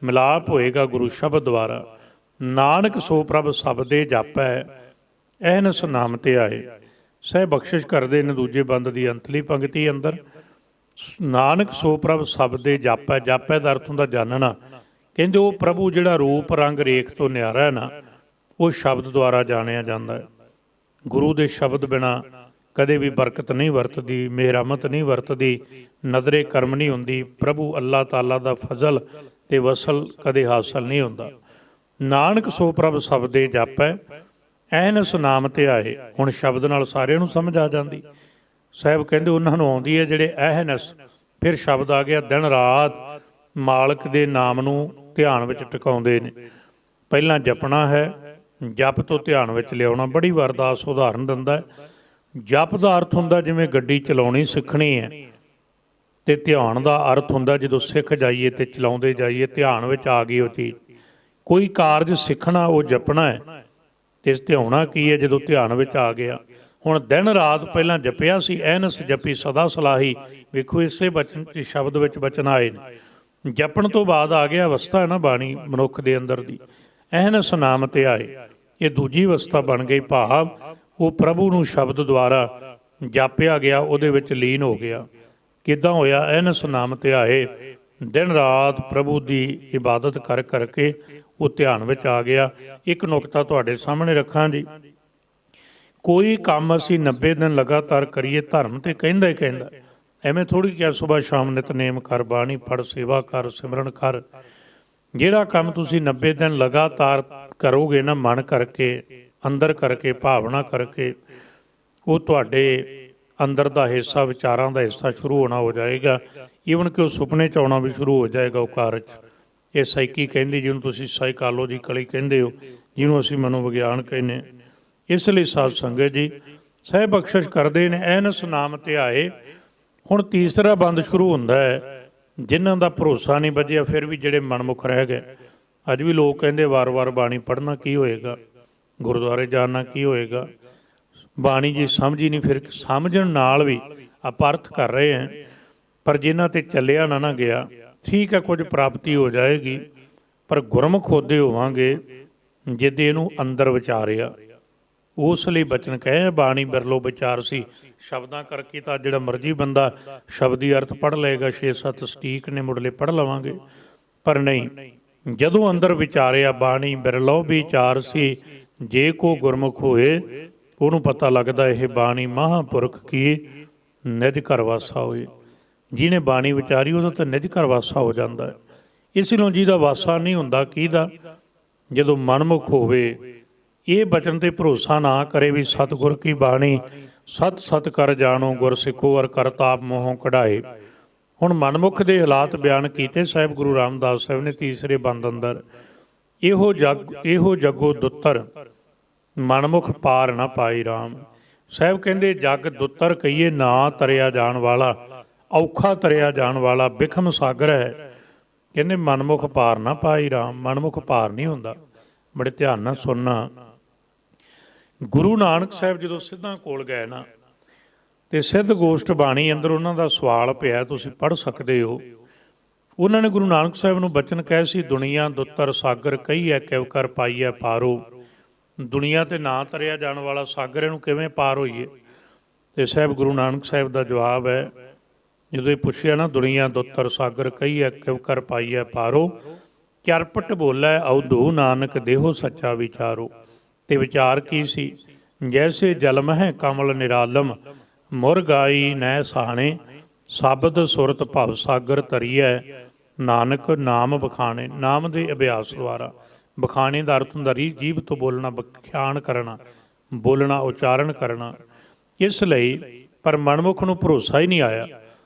ਮਿਲਾਪ ਹੋਏਗਾ ਗੁਰੂ ਸ਼ਬਦ ਦੁਆਰਾ। ਨਾਨਕ ਸੋ ਪ੍ਰਭ ਸਬਦੇ ਜਾਪੈ, ਐਨਸ ਨਾਮ ਤੇ ਆਏ। ਸਹਿ ਬਖਸ਼ਿਸ਼ ਕਰਦੇ ਨੇ ਦੂਜੇ ਬੰਦ ਦੀ ਅੰਤਲੀ ਪੰਕਤੀ ਅੰਦਰ, ਨਾਨਕ ਸੋ ਪ੍ਰਭ ਸਬਦੇ ਜਾਪੈ। ਜਾਪੈ ਦਾ ਅਰਥ ਹੁੰਦਾ ਜਾਣਨਾ। ਕਹਿੰਦੇ ਉਹ ਪ੍ਰਭੂ ਜਿਹੜਾ ਰੂਪ ਰੰਗ ਰੇਖ ਤੋਂ ਨਿਆਰਾ ਹੈ ਨਾ, ਉਹ ਸ਼ਬਦ ਦੁਆਰਾ ਜਾਣਿਆ ਜਾਂਦਾ ਹੈ। ਗੁਰੂ ਦੇ ਸ਼ਬਦ ਬਿਨਾਂ ਕਦੇ ਵੀ ਬਰਕਤ ਨਹੀਂ ਵਰਤਦੀ, ਮਿਹਰਮਤ ਨਹੀਂ ਵਰਤਦੀ, ਨਜ਼ਰੇ ਕਰਮ ਨਹੀਂ ਹੁੰਦੀ, ਪ੍ਰਭੂ ਅੱਲਾਹ ਤਾਲਾ ਦਾ ਫਜ਼ਲ ਅਤੇ ਵਸਲ ਕਦੇ ਹਾਸਲ ਨਹੀਂ ਹੁੰਦਾ। ਨਾਨਕ ਸੋ ਪ੍ਰਭ ਸਬਦੇ ਜਾਪੈ, ਐਨਸ ਨਾਮ ਤੇ ਆਏ। ਹੁਣ ਸ਼ਬਦ ਨਾਲ ਸਾਰਿਆਂ ਨੂੰ ਸਮਝ ਆ ਜਾਂਦੀ। ਸਾਹਿਬ ਕਹਿੰਦੇ ਉਹਨਾਂ ਨੂੰ ਆਉਂਦੀ ਹੈ ਜਿਹੜੇ ਐਹਨਸ। ਫਿਰ ਸ਼ਬਦ ਆ ਗਿਆ ਦਿਨ ਰਾਤ ਮਾਲਕ ਦੇ ਨਾਮ ਨੂੰ ਧਿਆਨ ਵਿੱਚ ਟਿਕਾਉਂਦੇ ਨੇ। ਪਹਿਲਾਂ ਜਪਣਾ ਹੈ, ਜਪ ਤੋਂ ਧਿਆਨ ਵਿੱਚ ਲਿਆਉਣਾ। ਬੜੀ ਵਾਰ ਅਰਦਾਸ ਉਦਾਹਰਨ ਦਿੰਦਾ। ਜਪ ਦਾ ਅਰਥ ਹੁੰਦਾ ਜਿਵੇਂ ਗੱਡੀ ਚਲਾਉਣੀ ਸਿੱਖਣੀ ਹੈ, ਅਤੇ ਧਿਆਨ ਦਾ ਅਰਥ ਹੁੰਦਾ ਜਦੋਂ ਸਿੱਖ ਜਾਈਏ ਅਤੇ ਚਲਾਉਂਦੇ ਜਾਈਏ, ਧਿਆਨ ਵਿੱਚ ਆ ਗਈ ਉਹ ਚੀਜ਼। ਕੋਈ ਕਾਰਜ ਸਿੱਖਣਾ ਉਹ ਜਪਣਾ ਹੈ, ਅਤੇ ਧਿਆਉਣਾ ਕੀ ਹੈ ਜਦੋਂ ਧਿਆਨ ਵਿੱਚ ਆ ਗਿਆ। ਹੁਣ ਦਿਨ ਰਾਤ ਪਹਿਲਾਂ ਜਪਿਆ ਸੀ, ਐਨਸ ਜਪੀ ਸਦਾ ਸਲਾਹੀ। ਵੇਖੋ ਇਸੇ ਬਚਨ ਸ਼ਬਦ ਵਿੱਚ ਬਚਨ ਆਏ ਨੇ। ਜਪਣ ਤੋਂ ਬਾਅਦ ਆ ਗਿਆ ਅਵਸਥਾ ਹੈ ਨਾ ਬਾਣੀ ਮਨੁੱਖ ਦੇ ਅੰਦਰ ਦੀ, ਐਨਸ ਨਾਮ ਤੇ ਆਏ। ਇਹ ਦੂਜੀ ਅਵਸਥਾ ਬਣ ਗਈ, ਭਾਵ ਉਹ ਪ੍ਰਭੂ ਨੂੰ ਸ਼ਬਦ ਦੁਆਰਾ ਜਾਪਿਆ ਗਿਆ, ਉਹਦੇ ਵਿੱਚ ਲੀਨ ਹੋ ਗਿਆ। ਕਿੱਦਾਂ ਹੋਇਆ? ਐਨਸ ਨਾਮ ਤੇ ਆਏ। ਦਿਨ ਰਾਤ ਪ੍ਰਭੂ ਦੀ ਇਬਾਦਤ ਕਰ ਕਰਕੇ ਉਹ ਧਿਆਨ ਵਿੱਚ ਆ ਗਿਆ। ਇੱਕ ਨੁਕਤਾ ਤੁਹਾਡੇ ਸਾਹਮਣੇ ਰੱਖਾਂ ਜੀ, ਕੋਈ ਕੰਮ ਅਸੀਂ 90 ਦਿਨ ਲਗਾਤਾਰ ਕਰੀਏ, ਧਰਮ ਤੇ ਕਹਿੰਦਾ ਹੀ ਕਹਿੰਦਾ। ਐਵੇਂ ਥੋੜ੍ਹੀ ਕਿਹਾ ਸੁਬਾਹ ਸ਼ਾਮ ਨਿਤਨੇਮ ਕਰ, ਬਾਣੀ ਪੜ੍ਹ, ਸੇਵਾ ਕਰ, ਸਿਮਰਨ ਕਰ। ਜਿਹੜਾ ਕੰਮ ਤੁਸੀਂ 90 ਦਿਨ ਲਗਾਤਾਰ ਕਰੋਗੇ ਨਾ, ਮਨ ਕਰਕੇ, ਅੰਦਰ ਕਰਕੇ, ਭਾਵਨਾ ਕਰਕੇ, ਉਹ ਤੁਹਾਡੇ ਅੰਦਰ ਦਾ ਹਿੱਸਾ, ਵਿਚਾਰਾਂ ਦਾ ਹਿੱਸਾ ਸ਼ੁਰੂ ਹੋਣਾ ਹੋ ਜਾਏਗਾ। ਈਵਨ ਕਿ ਉਹ ਸੁਪਨੇ 'ਚ ਆਉਣਾ ਵੀ ਸ਼ੁਰੂ ਹੋ ਜਾਏਗਾ ਉਹ ਕਾਰਜ। ਇਹ ਸਾਈਕੀ ਕਹਿੰਦੀ, ਜਿਹਨੂੰ ਤੁਸੀਂ ਸਾਈਕਾਲੋਜੀਕਲੀ ਕਹਿੰਦੇ ਹੋ, ਜਿਹਨੂੰ ਅਸੀਂ ਮਨੋਵਿਗਿਆਨ ਕਹਿੰਦੇ। ਇਸ ਲਈ ਸਾਧ ਸੰਗਤ ਜੀ ਸਹਿ ਬਖਸ਼ਿਸ਼ ਕਰਦੇ ਨੇ, ਐਨਸ ਨਾਮ ਤੇ ਆਏ। ਹੁਣ ਤੀਸਰਾ ਬੰਦ ਸ਼ੁਰੂ ਹੁੰਦਾ ਹੈ, ਜਿਨ੍ਹਾਂ ਦਾ ਭਰੋਸਾ ਨਹੀਂ ਬੱਝਿਆ, ਫਿਰ ਵੀ ਜਿਹੜੇ ਮਨਮੁਖ ਰਹਿ ਗਏ। ਅੱਜ ਵੀ ਲੋਕ ਕਹਿੰਦੇ ਵਾਰ-ਵਾਰ ਬਾਣੀ ਪੜ੍ਹਨਾ ਕੀ ਹੋਏਗਾ, ਗੁਰਦੁਆਰੇ ਜਾਣਾ ਕੀ ਹੋਏਗਾ, ਬਾਣੀ ਜੀ ਸਮਝ ਹੀ ਨਹੀਂ। ਫਿਰ ਸਮਝਣ ਨਾਲ ਵੀ ਆਪਾਂ ਅਰਥ ਕਰ ਰਹੇ ਹਾਂ, ਪਰ ਜਿਨ੍ਹਾਂ 'ਤੇ ਚੱਲਿਆ ਨਾ ਗਿਆ, ਠੀਕ ਹੈ ਕੁਝ ਪ੍ਰਾਪਤੀ ਹੋ ਜਾਏਗੀ, ਪਰ ਗੁਰਮੁਖ ਹੋਦੇ ਹੋਵਾਂਗੇ ਜਿਹਦੇ ਇਹਨੂੰ ਅੰਦਰ ਵਿਚਾਰਿਆ। ਉਸ ਲਈ ਬਚਨ ਕਹੇ ਬਾਣੀ ਬਿਰਲੋ ਵਿਚਾਰ ਸੀ। ਸ਼ਬਦਾਂ ਕਰਕੇ ਤਾਂ ਜਿਹੜਾ ਮਰਜ਼ੀ ਬੰਦਾ ਸ਼ਬਦੀ ਅਰਥ ਪੜ੍ਹ ਲਏਗਾ, 6-7 ਸਟੀਕ ਨੇ ਮੁੱਢਲੇ ਪੜ੍ਹ ਲਵਾਂਗੇ, ਪਰ ਨਹੀਂ, ਜਦੋਂ ਅੰਦਰ ਵਿਚਾਰਿਆ ਬਾਣੀ ਬਿਰਲੋ ਵਿਚਾਰ ਸੀ। ਜੇ ਕੋ ਗੁਰਮੁਖ ਹੋਏ ਉਹਨੂੰ ਪਤਾ ਲੱਗਦਾ ਇਹ ਬਾਣੀ ਮਹਾਂਪੁਰਖ ਕੀ ਨਿਜ ਘਰ ਵਾਸਾ ਹੋਏ। ਜਿਹਨੇ ਬਾਣੀ ਵਿਚਾਰੀ ਉਹਦਾ ਤਾਂ ਨਿਜ ਘਰ ਵਾਸਾ ਹੋ ਜਾਂਦਾ ਹੈ। ਇਸ ਲਈ ਜਿਹਦਾ ਵਾਸਾ ਨਹੀਂ ਹੁੰਦਾ ਕਿਹਦਾ? ਜਦੋਂ ਮਨਮੁਖ ਹੋਵੇ, ਇਹ ਬਚਨ ਤੇ ਭਰੋਸਾ ਨਾ ਕਰੇ ਵੀ ਸਤਿਗੁਰ ਕੀ ਬਾਣੀ ਸਤ ਸਤ ਕਰ ਜਾਣੋ ਗੁਰ ਸਿੱਖੋ ਅਰ ਕਰਤਾਪ ਮੋਹੋਂ ਕਢਾਏ। ਹੁਣ ਮਨਮੁਖ ਦੇ ਹਾਲਾਤ ਬਿਆਨ ਕੀਤੇ ਸਾਹਿਬ ਗੁਰੂ ਰਾਮਦਾਸ ਸਾਹਿਬ ਨੇ ਤੀਸਰੇ ਬੰਦ ਅੰਦਰ। ਇਹੋ ਜਗੋ ਦੁੱਤਰ ਮਨਮੁਖ ਪਾਰ ਨਾ ਪਾਈ ਰਾਮ। ਸਾਹਿਬ ਕਹਿੰਦੇ ਜਗ ਦੁੱਤਰ ਕਹੀਏ ਨਾ ਤਰਿਆ ਜਾਣ ਵਾਲਾ, ਔਖਾ ਤਰਿਆ ਜਾਣ ਵਾਲਾ ਬਿਖਮ ਸਾਗਰ ਹੈ। ਕਹਿੰਦੇ ਮਨਮੁਖ ਪਾਰ ਨਾ ਪਾਈ ਰਾਮ। ਮਨਮੁਖ ਪਾਰ ਨਹੀਂ ਹੁੰਦਾ। ਬੜੇ ਧਿਆਨ ਨਾਲ ਸੁਣਨਾ। ਗੁਰੂ ਨਾਨਕ ਸਾਹਿਬ ਜਦੋਂ ਸਿੱਧਾਂ ਕੋਲ ਗਏ ਨਾ, ਤੇ ਸਿੱਧ ਗੋਸ਼ਟ ਬਾਣੀ ਅੰਦਰ ਉਹਨਾਂ ਦਾ ਸਵਾਲ ਪਿਆ, ਤੁਸੀਂ ਪੜ੍ਹ ਸਕਦੇ ਹੋ। ਉਹਨਾਂ ਨੇ ਗੁਰੂ ਨਾਨਕ ਸਾਹਿਬ ਨੂੰ ਬਚਨ ਕਹੇ ਸੀ, ਦੁਨੀਆ ਦੁੱਤਰ ਸਾਗਰ ਕਹੀਐ ਕਿਵ ਕਰ ਪਾਈਐ ਪਾਰੋ। ਦੁਨੀਆ ਤੇ ਨਾ ਤਰਿਆ ਜਾਣ ਵਾਲਾ ਸਾਗਰ, ਇਹਨੂੰ ਕਿਵੇਂ ਪਾਰ ਹੋਈਏ? ਤੇ ਸਾਹਿਬ ਗੁਰੂ ਨਾਨਕ ਸਾਹਿਬ ਦਾ ਜਵਾਬ ਹੈ, ਜਦੋਂ ਇਹ ਪੁੱਛਿਆ ਨਾ, ਦੁਨੀਆ ਦੁੱਤਰ ਸਾਗਰ ਕਹੀਐ ਕਿਵ ਕਰ ਪਾਈਐ ਪਾਰੋ, ਚਰਪਟ ਬੋਲੇ ਅਉਧੂ ਨਾਨਕ ਦੇਹੋ ਸੱਚਾ ਵਿਚਾਰੋ। ਤੇ ਵਿਚਾਰ ਕੀ ਸੀ? ਜੈਸੇ ਜਲਮ ਹੈ ਕਮਲ ਨਿਰਾਲਮ, ਮੁਰਗਾਈ ਨੈ ਸਹਾਣੇ, ਸ਼ਬਦ ਸੁਰਤ ਭਵ ਸਾਗਰ ਤਰੀਐ, ਨਾਨਕ ਨਾਮ ਬਖਾਣੇ। ਨਾਮ ਦੇ ਅਭਿਆਸ ਦੁਆਰਾ, ਬਖਾਣੇ ਦਾ ਅਰਥ ਹੁੰਦਾ ਜੀਭ ਤੋਂ ਬੋਲਣਾ, ਬਖਿਆਣ ਕਰਨਾ, ਬੋਲਣਾ, ਉਚਾਰਨ ਕਰਨਾ। ਇਸ ਲਈ ਪਰ ਮਨਮੁਖ ਨੂੰ ਭਰੋਸਾ ਹੀ ਨਹੀਂ ਆਇਆ।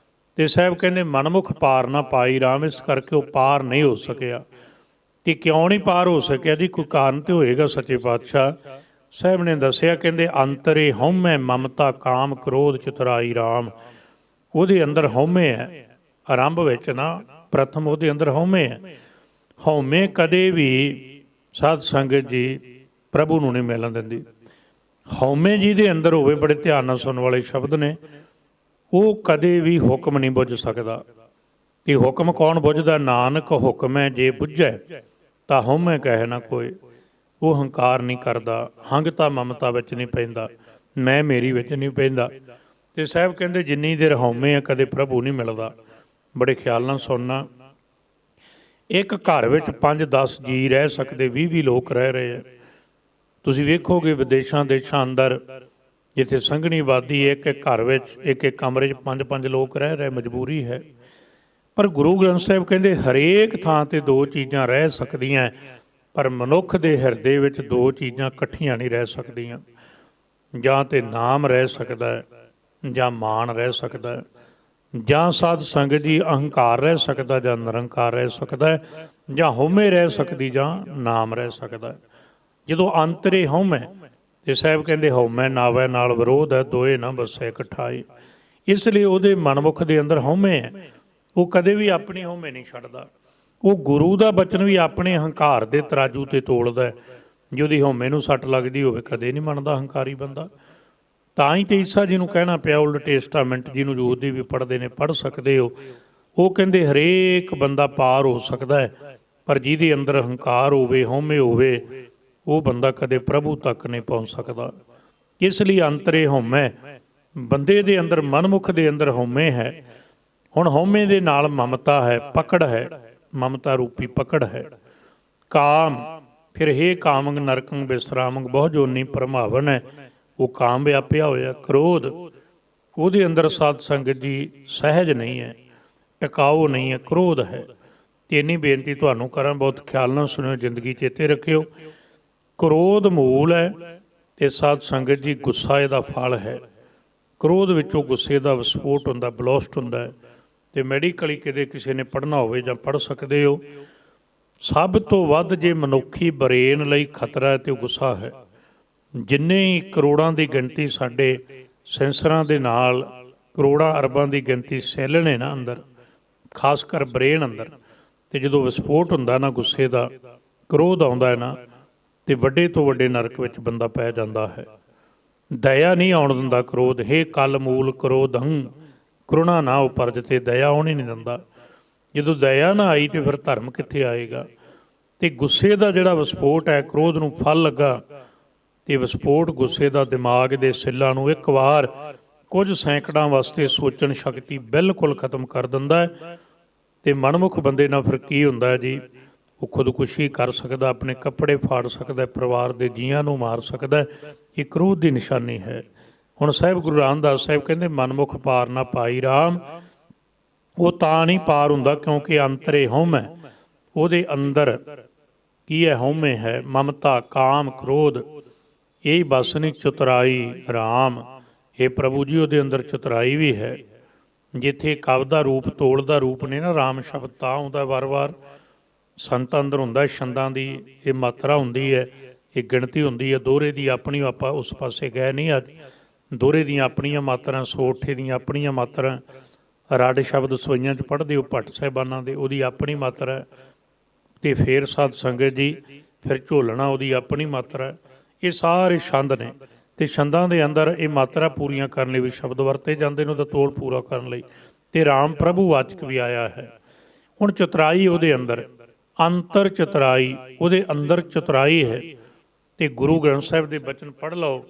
ਤੇ ਸਾਹਿਬ ਕਹਿੰਦੇ ਮਨਮੁਖ ਪਾਰ ਨਾ ਪਾਈ ਰਾਮ। ਇਸ ਕਰਕੇ ਉਹ ਪਾਰ ਨਹੀਂ ਹੋ ਸਕਿਆ। ਤੇ ਕਿਉਂ ਨਹੀਂ ਪਾਰ ਹੋ ਸਕਿਆ ਜੀ? ਕੋਈ ਕਾਰਨ ਤੇ ਹੋਏਗਾ। ਸੱਚੇ ਪਾਤਸ਼ਾਹ ਸਾਹਿਬ ਨੇ ਦੱਸਿਆ, ਕਹਿੰਦੇ ਅੰਤਰੇ ਹਉਮੈ ਮਮਤਾ ਕਾਮ ਕ੍ਰੋਧ ਚਤੁਰਾਈ ਰਾਮ। ਉਹਦੇ ਅੰਦਰ ਹਉਮੈ ਹੈ। ਆਰੰਭ ਵਿੱਚ ਨਾ ਪ੍ਰਥਮ ਉਹਦੇ ਅੰਦਰ ਹਉਮੈ ਹੈ। ਹਉਮੈ ਕਦੇ ਵੀ ਸਾਧ ਸੰਗਤ ਜੀ ਪ੍ਰਭੂ ਨੂੰ ਨਹੀਂ ਮਿਲਣ ਦਿੰਦੀ। ਹਉਮੈ ਜਿਹਦੇ ਅੰਦਰ ਹੋਵੇ, ਬੜੇ ਧਿਆਨ ਨਾਲ ਸੁਣਨ ਵਾਲੇ ਸ਼ਬਦ ਨੇ, ਉਹ ਕਦੇ ਵੀ ਹੁਕਮ ਨਹੀਂ ਬੁੱਝ ਸਕਦਾ। ਤੇ ਹੁਕਮ ਕੌਣ ਬੁੱਝਦਾ? ਨਾਨਕ ਹੁਕਮੈ ਜੇ ਬੁੱਝੈ ਤਾਂ ਹਉਮੈ ਕਹਿ ਨਾ ਕੋਏ। ਉਹ ਹੰਕਾਰ ਨਹੀਂ ਕਰਦਾ, ਹੰਗਤਾ ਮਮਤਾ ਵਿੱਚ ਨਹੀਂ ਪੈਂਦਾ, ਮੈਂ ਮੇਰੀ ਵਿੱਚ ਨਹੀਂ ਪੈਂਦਾ। ਤੇ ਸਾਹਿਬ ਕਹਿੰਦੇ ਜਿੰਨੀ ਦੇਰ ਹਉਮੈ ਆ ਕਦੇ ਪ੍ਰਭੂ ਨਹੀਂ ਮਿਲਦਾ। ਬੜੇ ਖਿਆਲ ਨਾਲ ਸੁਣਨਾ। ਇੱਕ ਘਰ ਵਿੱਚ 5-10 ਜੀ ਰਹਿ ਸਕਦੇ, 20-20 ਲੋਕ ਰਹਿ ਰਹੇ ਆ। ਤੁਸੀਂ ਵੇਖੋਗੇ ਵਿਦੇਸ਼ਾਂ ਦੇਸ਼ਾਂ ਅੰਦਰ ਜਿੱਥੇ ਸੰਘਣੀ ਆਬਾਦੀ, ਇੱਕ ਘਰ ਵਿੱਚ ਇੱਕ ਕਮਰੇ 'ਚ 5-5 ਲੋਕ ਰਹਿ ਰਹੇ, ਮਜਬੂਰੀ ਹੈ। ਪਰ ਗੁਰੂ ਗ੍ਰੰਥ ਸਾਹਿਬ ਕਹਿੰਦੇ ਹਰੇਕ ਥਾਂ ਤੇ 2 ਚੀਜ਼ਾਂ ਰਹਿ ਸਕਦੀਆਂ, ਪਰ ਮਨੁੱਖ ਦੇ ਹਿਰਦੇ ਵਿੱਚ 2 ਚੀਜ਼ਾਂ ਇਕੱਠੀਆਂ ਨਹੀਂ ਰਹਿ ਸਕਦੀਆਂ। ਜਾਂ ਤੇ ਨਾਮ ਰਹਿ ਸਕਦਾ ਹੈ, ਜਾਂ ਮਾਣ ਰਹਿ ਸਕਦਾ ਹੈ, ਜਾਂ ਸਾਧ ਸੰਗਤ ਜੀ ਅਹੰਕਾਰ ਰਹਿ ਸਕਦਾ, ਜਾਂ ਨਿਰੰਕਾਰ ਰਹਿ ਸਕਦਾ ਹੈ, ਜਾਂ ਹਉਮੈ ਰਹਿ ਸਕਦੀ, ਜਾਂ ਨਾਮ ਰਹਿ ਸਕਦਾ ਹੈ। ਜਦੋਂ ਅੰਤਰੇ ਹਉਮੈ, ਤੇ ਸਾਹਿਬ ਕਹਿੰਦੇ ਹਉਮੈ ਨਾਵੈ ਨਾਲ ਵਿਰੋਧ ਹੈ, ਦੋਏ ਨਾ ਵਸੈ ਇਕੱਠਾਏ। ਇਸ ਲਈ ਉਹਦੇ ਮਨਮੁਖ ਦੇ ਅੰਦਰ ਹਉਮੈ ਹੈ। ਉਹ ਕਦੇ ਵੀ ਆਪਣੀ ਹਉਮੈ ਨਹੀਂ ਛੱਡਦਾ। ਉਹ ਗੁਰੂ ਦਾ ਬਚਨ ਵੀ ਆਪਣੇ ਹੰਕਾਰ ਦੇ ਤਰਾਜੂ ਤੇ ਤੋਲਦਾ। ਜੇ ਉਹਦੀ ਹਉਮੈ ਨੂੰ ਸੱਟ ਲੱਗਦੀ ਹੋਵੇ, ਕਦੇ ਨਹੀਂ ਮੰਨਦਾ ਹੰਕਾਰੀ ਬੰਦਾ। ਤਾਂ ਹੀ ਤੇ ਈਸਾ ਜੀ ਨੂੰ ਕਹਿਣਾ ਪਿਆ, ਓਲਡ ਟੈਸਟਾਮੈਂਟ ਜਿਹਨੂੰ ਯਹੂਦੀ ਵੀ ਪੜ੍ਹਦੇ ਨੇ, ਪੜ੍ਹ ਸਕਦੇ ਹੋ। ਉਹ ਕਹਿੰਦੇ ਹਰੇਕ ਬੰਦਾ ਪਾਰ ਹੋ ਸਕਦਾ ਹੈ, ਪਰ ਜਿਹਦੇ ਅੰਦਰ ਹੰਕਾਰ ਹੋਵੇ, ਹਉਮੈ ਹੋਵੇ, ਉਹ ਬੰਦਾ ਕਦੇ ਪ੍ਰਭੂ ਤੱਕ ਨਹੀਂ ਪਹੁੰਚ ਸਕਦਾ। ਇਸ ਲਈ ਅੰਤਰੇ ਹਉਮੈ, ਬੰਦੇ ਦੇ ਅੰਦਰ, ਮਨਮੁਖ ਦੇ ਅੰਦਰ ਹਉਮੈ ਹੈ। ਹੁਣ ਹਉਮੈ ਦੇ ਨਾਲ ਮਮਤਾ ਹੈ, ਪਕੜ ਹੈ, ਮਮਤਾ ਰੂਪੀ ਪਕੜ ਹੈ। ਕਾਮ, ਫਿਰ ਹੇ ਕਾਮੰਗ ਨਰਕੰਗ ਬਿਸਰਾਮੰਗ ਬਹੁ ਜੋਨੀ ਭਰਮਾਵਨ ਹੈ। ਉਹ ਕਾਮ ਵਿਆਪਿਆ ਹੋਇਆ। ਕ੍ਰੋਧ, ਉਹਦੇ ਅੰਦਰ ਸਾਧ ਸੰਗਤ ਜੀ ਸਹਿਜ ਨਹੀਂ ਹੈ, ਟਿਕਾਊ ਨਹੀਂ ਹੈ, ਕ੍ਰੋਧ ਹੈ। ਤੇ ਇੰਨੀ ਬੇਨਤੀ ਤੁਹਾਨੂੰ ਕਰਾਂ, ਬਹੁਤ ਖਿਆਲ ਨਾਲ ਸੁਣਿਓ, ਜ਼ਿੰਦਗੀ ਚੇਤੇ ਰੱਖਿਓ। ਕ੍ਰੋਧ ਮੂਲ ਹੈ, ਤੇ ਸਾਧ ਸੰਗਤ ਜੀ ਗੁੱਸਾ ਇਹਦਾ ਫਲ ਹੈ। ਕ੍ਰੋਧ ਵਿੱਚੋਂ ਗੁੱਸੇ ਦਾ ਵਿਸਫੋਟ ਹੁੰਦਾ, ਬਲੋਸਟ ਹੁੰਦਾ ਹੈ। ਤੇ ਮੈਡੀਕਲੀ ਕਿਤੇ ਕਿਸੇ ਨੇ ਪੜ੍ਹਨਾ ਹੋਵੇ ਜਾਂ ਪੜ੍ਹ ਸਕਦੇ ਹੋ। ਸਭ ਤੋਂ ਵੱਧ ਜੇ ਮਨੁੱਖੀ ਬਰੇਨ ਲਈ ਖਤਰਾ ਹੈ ਤੇ ਉਹ ਗੁੱਸਾ ਹੈ। ਜਿੰਨੇ ਹੀ ਕਰੋੜਾਂ ਦੀ ਗਿਣਤੀ ਸਾਡੇ ਸੈਂਸਰਾਂ ਦੇ ਨਾਲ, ਕਰੋੜਾਂ ਅਰਬਾਂ ਦੀ ਗਿਣਤੀ ਸੈੱਲ ਨੇ ਨਾ ਅੰਦਰ, ਖਾਸ ਕਰ ਬਰੇਨ ਅੰਦਰ, ਤੇ ਜਦੋਂ ਵਿਸਫੋਟ ਹੁੰਦਾ ਨਾ ਗੁੱਸੇ ਦਾ, ਕ੍ਰੋਧ ਆਉਂਦਾ ਹੈ ਨਾ, ਤੇ ਵੱਡੇ ਤੋਂ ਵੱਡੇ ਨਰਕ ਵਿੱਚ ਬੰਦਾ ਪੈ ਜਾਂਦਾ ਹੈ। ਦਇਆ ਨਹੀਂ ਆਉਣ ਦਿੰਦਾ ਕ੍ਰੋਧ। ਹੇ ਕਲ ਮੂਲ ਕ੍ਰੋਧੰ ਕਰੁਣਾ ਨਾ ਉਪਰਜ, ਤੇ ਦਇਆ ਆਉਣ ਹੀ ਨਹੀਂ ਦਿੰਦਾ। ਜਦੋਂ ਦਇਆ ਨਾ ਆਈ ਤੇ ਫਿਰ ਧਰਮ ਕਿੱਥੇ ਆਏਗਾ? ਤੇ ਗੁੱਸੇ ਦਾ ਜਿਹੜਾ ਵਿਸਫੋਟ ਹੈ, ਕ੍ਰੋਧ ਨੂੰ ਫਲ ਲੱਗਾ, ਤੇ ਵਿਸਫੋਟ ਗੁੱਸੇ ਦਾ ਦਿਮਾਗ ਦੇ ਸੈੱਲਾਂ ਨੂੰ ਇੱਕ ਵਾਰ ਕੁਝ ਸੈਂਕੜਾਂ ਵਾਸਤੇ ਸੋਚਣ ਸ਼ਕਤੀ ਬਿਲਕੁਲ ਖਤਮ ਕਰ ਦਿੰਦਾ ਹੈ। ਤੇ ਮਨਮੁਖ ਬੰਦੇ ਨਾਲ ਫਿਰ ਕੀ ਹੁੰਦਾ ਹੈ ਜੀ, ਉਹ ਖੁਦਕੁਸ਼ੀ ਕਰ ਸਕਦਾ, ਆਪਣੇ ਕੱਪੜੇ ਫਾੜ ਸਕਦਾ, ਪਰਿਵਾਰ ਦੇ ਜੀਆਂ ਨੂੰ ਮਾਰ ਸਕਦਾ। ਇਹ ਕ੍ਰੋਧ ਦੀ ਨਿਸ਼ਾਨੀ ਹੈ। ਹੁਣ ਸਾਹਿਬ ਗੁਰੂ ਰਾਮਦਾਸ ਸਾਹਿਬ ਕਹਿੰਦੇ ਮਨਮੁਖ ਪਾਰ ਨਾ ਪਾਈ ਰਾਮ, ਉਹ ਤਾਂ ਨਹੀਂ ਪਾਰ ਹੁੰਦਾ ਕਿਉਂਕਿ ਅੰਤਰੇ ਹਉਮੈ, ਉਹਦੇ ਅੰਦਰ ਕੀ ਹੈ, ਹਉਮੈ ਹੈ, ਮਮਤਾ, ਕਾਮ, ਕ੍ਰੋਧ, ਇਹ ਬਸ ਨਹੀਂ ਚਤੁਰਾਈ ਰਾਮ। ਇਹ ਪ੍ਰਭੂ ਜੀ ਉਹਦੇ ਅੰਦਰ ਚਤੁਰਾਈ ਵੀ ਹੈ। ਜਿੱਥੇ ਕਵ ਦਾ ਰੂਪ, ਤੋਲ ਦਾ ਰੂਪ ਨੇ ਨਾ, ਰਾਮ ਸ਼ਬਦ ਤਾਂ ਆਉਂਦਾ ਵਾਰ-ਵਾਰ। ਸੰਤ ਅੰਦਰ ਹੁੰਦਾ ਛੰਦਾਂ ਦੀ ਇਹ ਮਾਤਰਾ ਹੁੰਦੀ ਹੈ, ਇਹ ਗਿਣਤੀ ਹੁੰਦੀ ਹੈ। ਦੋਹਰੇ ਦੀ ਆਪਣੀ, ਆਪਾਂ ਉਸ ਪਾਸੇ ਗਏ ਨਹੀਂ ਅੱਜ। ਦੋਹਰੇ ਦੀਆਂ ਆਪਣੀਆਂ ਮਾਤਰਾ, ਸੋਠੇ ਦੀਆਂ ਆਪਣੀਆਂ ਮਾਤਰਾ, ਰੱਡ ਸ਼ਬਦ ਸਵਈਆਂ 'ਚ ਪੜ੍ਹਦੇ ਹੋ ਭੱਟ ਸਾਹਿਬਾਨਾਂ ਦੇ, ਉਹਦੀ ਆਪਣੀ ਮਾਤਰਾ। ਅਤੇ ਫਿਰ ਸਾਧ ਸੰਗਤ ਜੀ ਫਿਰ ਝੋਲਣਾ, ਉਹਦੀ ਆਪਣੀ ਮਾਤਰਾ। ਇਹ ਸਾਰੇ ਛੰਦ ਨੇ ਅਤੇ ਛੰਦਾਂ ਦੇ ਅੰਦਰ ਇਹ ਮਾਤਰਾ ਪੂਰੀਆਂ ਕਰਨ ਲਈ ਵੀ ਸ਼ਬਦ ਵਰਤੇ ਜਾਂਦੇ ਨੇ, ਉਹਦਾ ਤੋਲ ਪੂਰਾ ਕਰਨ ਲਈ। ਅਤੇ ਰਾਮ ਪ੍ਰਭੂ ਵਾਚਕ ਵੀ ਆਇਆ ਹੈ। ਹੁਣ ਚਤੁਰਾਈ ਉਹਦੇ ਅੰਦਰ, ਅੰਤਰ ਚਤੁਰਾਈ, ਉਹਦੇ ਅੰਦਰ ਚਤੁਰਾਈ ਹੈ। ਅਤੇ ਗੁਰੂ ਗ੍ਰੰਥ ਸਾਹਿਬ ਦੇ ਬਚਨ ਪੜ੍ਹ ਲਓ।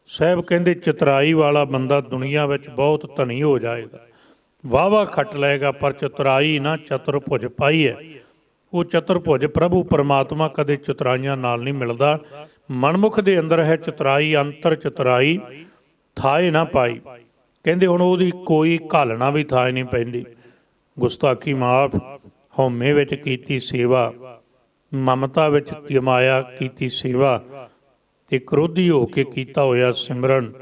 ਸਾਹਿਬ ਕਹਿੰਦੇ ਚਤੁਰਾਈ ਵਾਲਾ ਬੰਦਾ ਦੁਨੀਆ ਵਿੱਚ ਬਹੁਤ ਧਨੀ ਹੋ ਜਾਏਗਾ, ਵਾਹਵਾ ਖੱਟ ਲਏਗਾ, ਪਰ ਚਤੁਰਾਈ ਨਾ ਚਤੁਰਭੁਜ ਪਾਈ ਹੈ। ਉਹ ਚਤੁਰਭੁਜ ਪ੍ਰਭੂ ਪਰਮਾਤਮਾ ਕਦੇ ਚਤੁਰਾਈਆਂ ਨਾਲ ਨਹੀਂ ਮਿਲਦਾ। ਮਨਮੁਖ ਦੇ ਅੰਦਰ ਹੈ ਚਤੁਰਾਈ, ਅੰਤਰ ਚਤੁਰਾਈ ਥਾਏ ਨਾ ਪਾਈ। ਕਹਿੰਦੇ ਹੁਣ ਉਹਦੀ ਕੋਈ ਘਾਲਣਾ ਵੀ ਥਾਏ ਨਹੀਂ ਪੈਂਦੀ। ਗੁਸਤਾਖੀ ਮਾਫ, ਹਉਮੈ ਵਿੱਚ ਕੀਤੀ ਸੇਵਾ, ਮਮਤਾ ਵਿੱਚ ਕਮਾਇਆ ਕੀਤੀ ਸੇਵਾ, ਤੇ ਕ੍ਰੋਧੀ ਹੋ ਕੇ ਕੀਤਾ ਹੋਇਆ ਸਿਮਰਨ,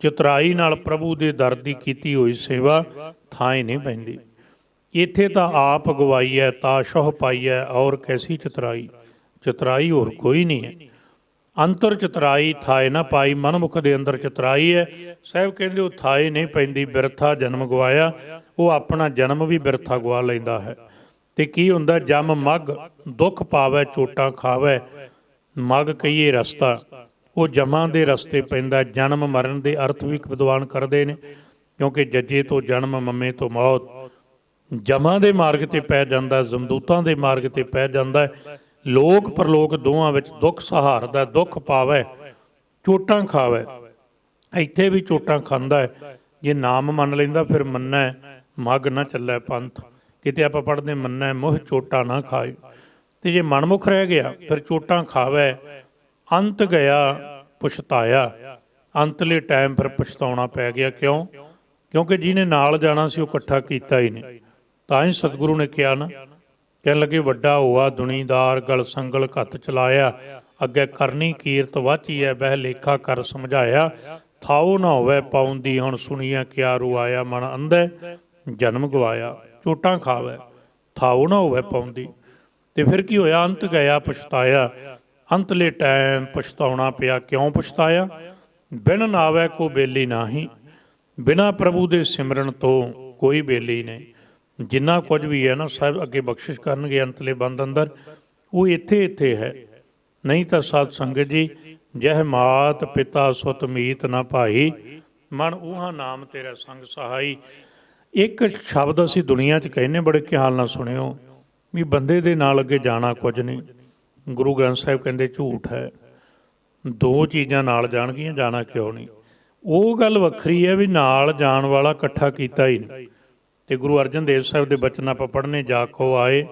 ਚਤੁਰਾਈ ਨਾਲ ਪ੍ਰਭੂ ਦੇ ਦਰ ਦੀ ਕੀਤੀ ਹੋਈ ਸੇਵਾ ਥਾਂ ਨਹੀਂ ਪੈਂਦੀ। ਇੱਥੇ ਤਾਂ ਆਪ ਗਵਾਈ ਹੈ, ਤਾ ਸ਼ੋਹ ਪਾਈ ਹੈ, ਔਰ ਕੈਸੀ ਚਤੁਰਾਈ। ਚਤੁਰਾਈ ਹੋਰ ਕੋਈ ਨਹੀਂ ਹੈ। ਅੰਤਰ ਚਤੁਰਾਈ ਥਾਏ ਨਾ ਪਾਈ, ਮਨਮੁਖ ਦੇ ਅੰਦਰ ਚਤੁਰਾਈ ਹੈ। ਸਾਹਿਬ ਕਹਿੰਦੇ ਉਹ ਥਾਏ ਨਹੀਂ ਪੈਂਦੀ, ਬਿਰਥਾ ਜਨਮ ਗਵਾਇਆ। ਉਹ ਆਪਣਾ ਜਨਮ ਵੀ ਬਿਰਥਾ ਗਵਾ ਲੈਂਦਾ ਹੈ। ਤੇ ਕੀ ਹੁੰਦਾ, ਜਮ ਮੱਗ ਦੁੱਖ ਪਾਵੈ, ਚੋਟਾਂ ਖਾਵੈ। ਮੱਗ ਕਹੀਏ ਰਸਤਾ, ਉਹ ਜਮਾਂ ਦੇ ਰਸਤੇ ਪੈਂਦਾ। ਜਨਮ ਮਰਨ ਦੇ ਅਰਥ ਵੀ ਵਿਦਵਾਨ ਕਰਦੇ ਨੇ, ਕਿਉਂਕਿ ਜੱਜੇ ਤੋਂ ਜਨਮ, ਮੰਮੇ ਤੋਂ ਮੌਤ। ਜਮਾਂ ਦੇ ਮਾਰਗ ਤੇ ਪੈ ਜਾਂਦਾ, ਜਮਦੂਤਾਂ ਦੇ ਮਾਰਗ ਤੇ ਪੈ ਜਾਂਦਾ। ਲੋਕ ਪਰਲੋਕ ਦੋਵਾਂ ਵਿੱਚ ਦੁੱਖ ਸਹਾਰਦਾ, ਦੁੱਖ ਪਾਵੈ, ਚੋਟਾਂ ਖਾਵੈ। ਇੱਥੇ ਵੀ ਚੋਟਾਂ ਖਾਂਦਾ ਹੈ। ਜੇ ਨਾਮ ਮੰਨ ਲੈਂਦਾ ਫਿਰ ਮੰਨੈ ਮੱਗ ਨਾ ਚੱਲੈ ਪੰਥ। ਕਿਤੇ ਆਪਾਂ ਪੜ੍ਹਦੇ ਮੰਨੈ ਮੋਹ ਚੋਟਾਂ ਨਾ ਖਾਏ। ਤੇ ਜੇ ਮਨਮੁਖ ਰਹਿ ਗਿਆ ਫਿਰ ਚੋਟਾਂ ਖਾਵੈ। ਅੰਤ ਗਿਆ ਪਛਤਾਇਆ, ਅੰਤਲੇ ਟਾਈਮ ਫਿਰ ਪਛਤਾਉਣਾ ਪੈ ਗਿਆ। ਕਿਉਂ? ਕਿਉਂਕਿ ਜਿਹਨੇ ਨਾਲ ਜਾਣਾ ਸੀ ਉਹ ਇਕੱਠਾ ਕੀਤਾ ਹੀ ਨਹੀਂ। ਤਾਂ ਹੀ ਸਤਿਗੁਰੂ ਨੇ ਕਿਹਾ ਨਾ, ਕਹਿਣ ਲੱਗੇ ਵੱਡਾ ਹੋਆ ਦੁਨੀਦਾਰ, ਗਲ ਸੰਗਲ ਘੱਤ ਚਲਾਇਆ। ਅੱਗੇ ਕਰਨੀ ਕੀਰਤ ਵਾਚੀਐ, ਬਹਿ ਲੇਖਾ ਕਰ ਸਮਝਾਇਆ। ਥਾਉ ਨਾ ਹੋਵੇ ਪਾਉਂਦੀ, ਹੁਣ ਸੁਣੀਐ ਕਿਆ ਰੁਆਇਆ। ਮਨ ਅੰਧੈ ਜਨਮ ਗਵਾਇਆ। ਚੋਟਾਂ ਖਾਵੈ, ਥਾਉ ਨਾ ਹੋਵੇ ਪਾਉਂਦੀ। ਤੇ ਫਿਰ ਕੀ ਹੋਇਆ? ਅੰਤ ਗਿਆ ਪਛਤਾਇਆ। ਅੰਤਲੇ ਟਾਈਮ ਪਛਤਾਉਣਾ ਪਿਆ। ਕਿਉਂ ਪਛਤਾਇਆ? ਬਿਨ ਨਾਵੈ ਕੋ ਬੇਲੀ ਨਾਹੀ। ਬਿਨਾਂ ਪ੍ਰਭੂ ਦੇ ਸਿਮਰਨ ਤੋਂ ਕੋਈ ਬੇਲੀ ਨਹੀਂ। ਜਿੰਨਾ ਕੁਝ ਵੀ ਹੈ ਨਾ, ਸਾਹਿਬ ਅੱਗੇ ਬਖਸ਼ਿਸ਼ ਕਰਨਗੇ ਅੰਤਲੇ ਬੰਦ ਅੰਦਰ, ਉਹ ਇੱਥੇ ਇੱਥੇ ਹੈ। ਨਹੀਂ ਤਾਂ ਸਾਧ ਸੰਗਤ ਜੀ, ਜਹ ਮਾਤ ਪਿਤਾ ਸੁਤ ਮੀਤ ਨਾ ਭਾਈ, ਮਨ ਊਹਾ ਨਾਮ ਤੇਰਾ ਸੰਗ ਸਹਾਈ। ਇੱਕ ਸ਼ਬਦ ਅਸੀਂ ਦੁਨੀਆ 'ਚ ਕਹਿੰਦੇ, ਬੜੇ ਖਿਆਲ ਨਾਲ ਸੁਣਿਓ, ਵੀ ਬੰਦੇ ਦੇ ਨਾਲ ਅੱਗੇ ਜਾਣਾ ਕੁਝ ਨਹੀਂ। ਗੁਰੂ ਗ੍ਰੰਥ ਸਾਹਿਬ ਕਹਿੰਦੇ ਝੂਠ ਹੈ। ਦੋ ਚੀਜ਼ਾਂ ਨਾਲ ਜਾਣਗੀਆਂ, ਜਾਣਾ ਕਿਉਂ ਨਹੀਂ। ਉਹ ਗੱਲ ਵੱਖਰੀ ਹੈ ਵੀ ਨਾਲ ਜਾਣ ਵਾਲਾ ਇਕੱਠਾ ਕੀਤਾ ਹੀ ਨਹੀਂ। ਤੇ ਗੁਰੂ ਅਰਜਨ ਦੇਵ ਸਾਹਿਬ ਦੇ ਬਚਨ ਆਪਾਂ ਪੜ੍ਹਨੇ, ਜਾਖੋ ਆਏ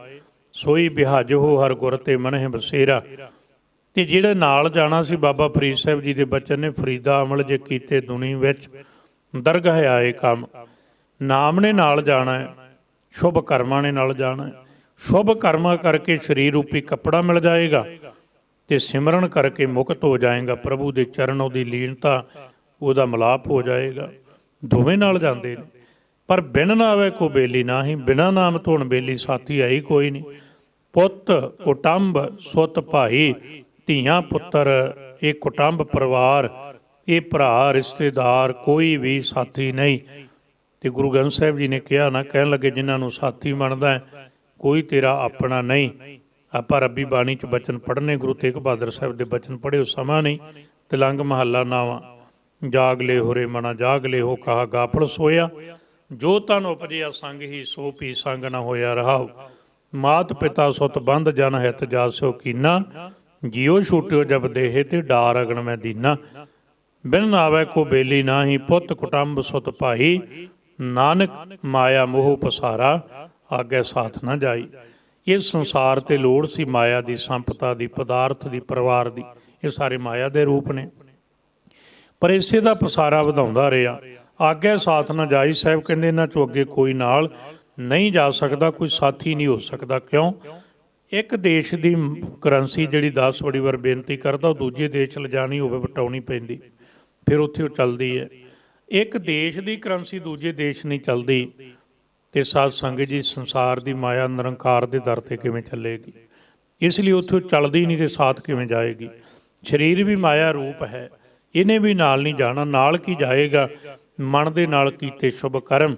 ਸੋਈ ਬਿਹਾਜ ਹੋ ਹਰ ਗੁਰ ਤੇ ਮਨਹਿ ਬਸੇਰਾ। ਤੇ ਜਿਹੜੇ ਨਾਲ ਜਾਣਾ ਸੀ, ਬਾਬਾ ਫਰੀਦ ਸਾਹਿਬ ਜੀ ਦੇ ਬਚਨ ਨੇ, ਫਰੀਦਾ ਅਮਲ ਜੇ ਕੀਤੇ ਦੁਨੀ ਵਿੱਚ ਦਰਗਾਹ ਆਏ ਕੰਮ। ਨਾਮ ਨੇ ਨਾਲ ਜਾਣਾ ਹੈ, ਸ਼ੁਭ ਕਰਮਾਂ ਨੇ ਨਾਲ ਜਾਣਾ ਹੈ। ਸ਼ੁਭ ਕਰਮਾਂ ਕਰਕੇ ਸਰੀਰ ਰੂਪੀ ਕੱਪੜਾ ਮਿਲ ਜਾਏਗਾ ਤੇ ਸਿਮਰਨ ਕਰਕੇ ਮੁਕਤ ਹੋ ਜਾਏਗਾ। ਪ੍ਰਭੂ ਦੇ ਚਰਨ, ਉਹਦੀ ਲੀਨਤਾ, ਉਹਦਾ ਮਿਲਾਪ ਹੋ ਜਾਏਗਾ। ਦੋਵੇਂ ਨਾਲ ਜਾਂਦੇ ਨੇ। ਪਰ ਬਿਨ ਨਾਵੇ ਕੋ ਬੇਲੀ ਨਾਹੀ, ਬਿਨਾਂ ਨਾਮ ਤੋਂ ਬੇਲੀ ਸਾਥੀ ਹੈ ਹੀ ਕੋਈ ਨਹੀਂ। ਪੁੱਤ ਕੁਟੰਬ ਸੁਤ ਭਾਈ, ਧੀਆਂ ਪੁੱਤਰ, ਇਹ ਕੁਟੰਬ ਪਰਿਵਾਰ, ਇਹ ਭਰਾ ਰਿਸ਼ਤੇਦਾਰ, ਕੋਈ ਵੀ ਸਾਥੀ ਨਹੀਂ। ਤੇ ਗੁਰੂ ਗ੍ਰੰਥ ਸਾਹਿਬ ਜੀ ਨੇ ਕਿਹਾ ਨਾ, ਕਹਿਣ ਲੱਗੇ ਜਿਨ੍ਹਾਂ ਨੂੰ ਸਾਥੀ ਮੰਨਦਾ ਹੈ, ਕੋਈ ਤੇਰਾ ਆਪਣਾ ਨਹੀਂ। ਆਪਾਂ ਰੱਬੀ ਬਾਣੀ 'ਚ ਬਚਨ ਪੜ੍ਹਨੇ, ਗੁਰੂ ਤੇਗ ਬਹਾਦਰ ਸਾਹਿਬ ਦੇ ਬਚਨ ਪੜ੍ਹੇ, ਉਸ ਸਮਾਂ ਨਹੀਂ। ਤਿਲੰਗ ਮਹੱਲਾ ਨਾਵਾਂ, ਜਾਗ ਲੈ ਹੋਰੇ ਮਨਾ ਜਾਗ ਲੈ ਹੋ, ਕਹਾ ਗਾਫਲ ਸੋਇਆ। ਜੋ ਤਨ ਉਪਜਿਆ ਸੰਗ ਹੀ, ਸੋ ਪੀ ਸੰਗ ਨਾ ਹੋਇਆ ਰਹਾਉ। ਮਾਤ ਪਿਤਾ ਸੁਤ ਬੰਧ, ਜਨ ਹਿਤ ਜਾਸਿਓ ਕੀਨਾ। जियो छूटियो जब देहे ते डार अगन मैं दीना, बिन आवे को बेली नाही, पुत कुटुंब सुत भाई, नानक माया मोह पसारा, आगे साथ ना जाई। इस संसार ते लोड़ सी माया दी, संपता दी, पदार्थ दी, परिवार दी, ये सारे माया दे रूप ने। पर इसे दा पसारा वधाउंदा रहा, आगे साथ ना जाई। साहब कहंदे इन्हां चों अगे कोई नाल नहीं जा सकता, कोई साथी नहीं हो सकता। क्यों? एक देश की करंसी जिहड़ी 10 बड़ी वार बेनती करदा, दूजे देश लिजानी होवे वटाउणी पैंदी, फिर उत्थे वो चलदी है। एक देश की करंसी दूजे देश नहीं चलती, तो साध संगत जी संसार की माया निरंकार के दर ते किवें चलेगी? इसलिए उत्थे चलदी नहीं तो साथ किवें जाएगी? शरीर भी माया रूप है, इन्हें भी नाल नहीं जाना। नाल की जाएगा? मन दे नाल कीते शुभ कर्म,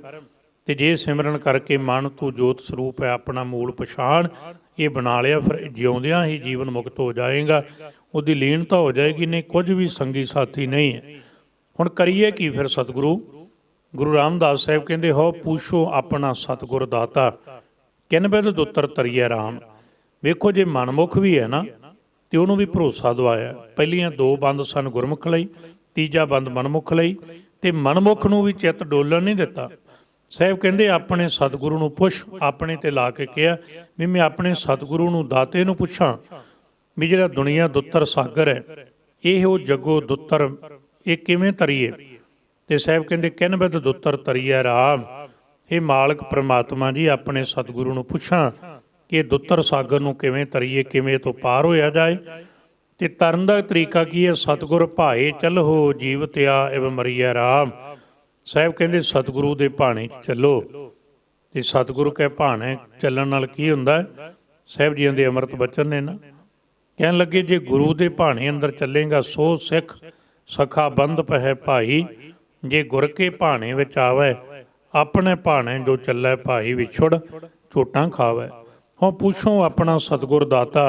ते जे सिमरन करके मन तू जोत स्वरूप है अपना मूल पछाण ये बना लिया, फिर जिउंदियां ही जीवन मुक्त हो जाएगा, उसकी लीनता हो जाएगी। नहीं कुछ भी संगी साथी नहीं है। हुण करिए की फिर? सतगुरु गुरु रामदास साहब कहते हो पूछो अपना सतगुर दाता, किन बिद दुत्तर तरीए राम। वेखो जे मनमुख भी है ना, तो उन्होंने भी भरोसा दवाया। पहलियां 2 बंद सन गुरमुख लई, तीजा बंद मनमुख लई, ते मनमुख नूं भी चित्त डोलण नहीं दिता। साहब कहते अपने सतगुरु नूं पुछ, अपने ते ला के कहा भी मैं अपने सतगुरु नूं दाते नूं पुछां भी जिहड़ा दुनिया दुत्तर सागर है, ये जगो दुत्तर ये किवें तरीए? ते साहब कहते किन बिद दुत्तर तरीए राम। हे मालक परमात्मा जी, अपने सतगुरु नूं पुछां कि दुत्तर सागर नूं किवें तरीए, किवें तो पार होया जाए। ते तरन दा तरीका की है? सतगुर भाए चलो जीवत्या इव मरीए राम। साहब कहते सतगुरु दे भाणे चलो, ते सतगुरु के भाणे चलण नाल की हुंदा है? साहब जी दे अमृत बचन ने ना, कहन लगे जे गुरु दे भाणे अंदर चलेगा सो सिख सखा बंध पै भाई, जे गुर के भाणे विच आवे अपने भाणे जो चलै भाई, विछुड़ चोटां खावै। हुण पूछो अपना सतगुर दाता,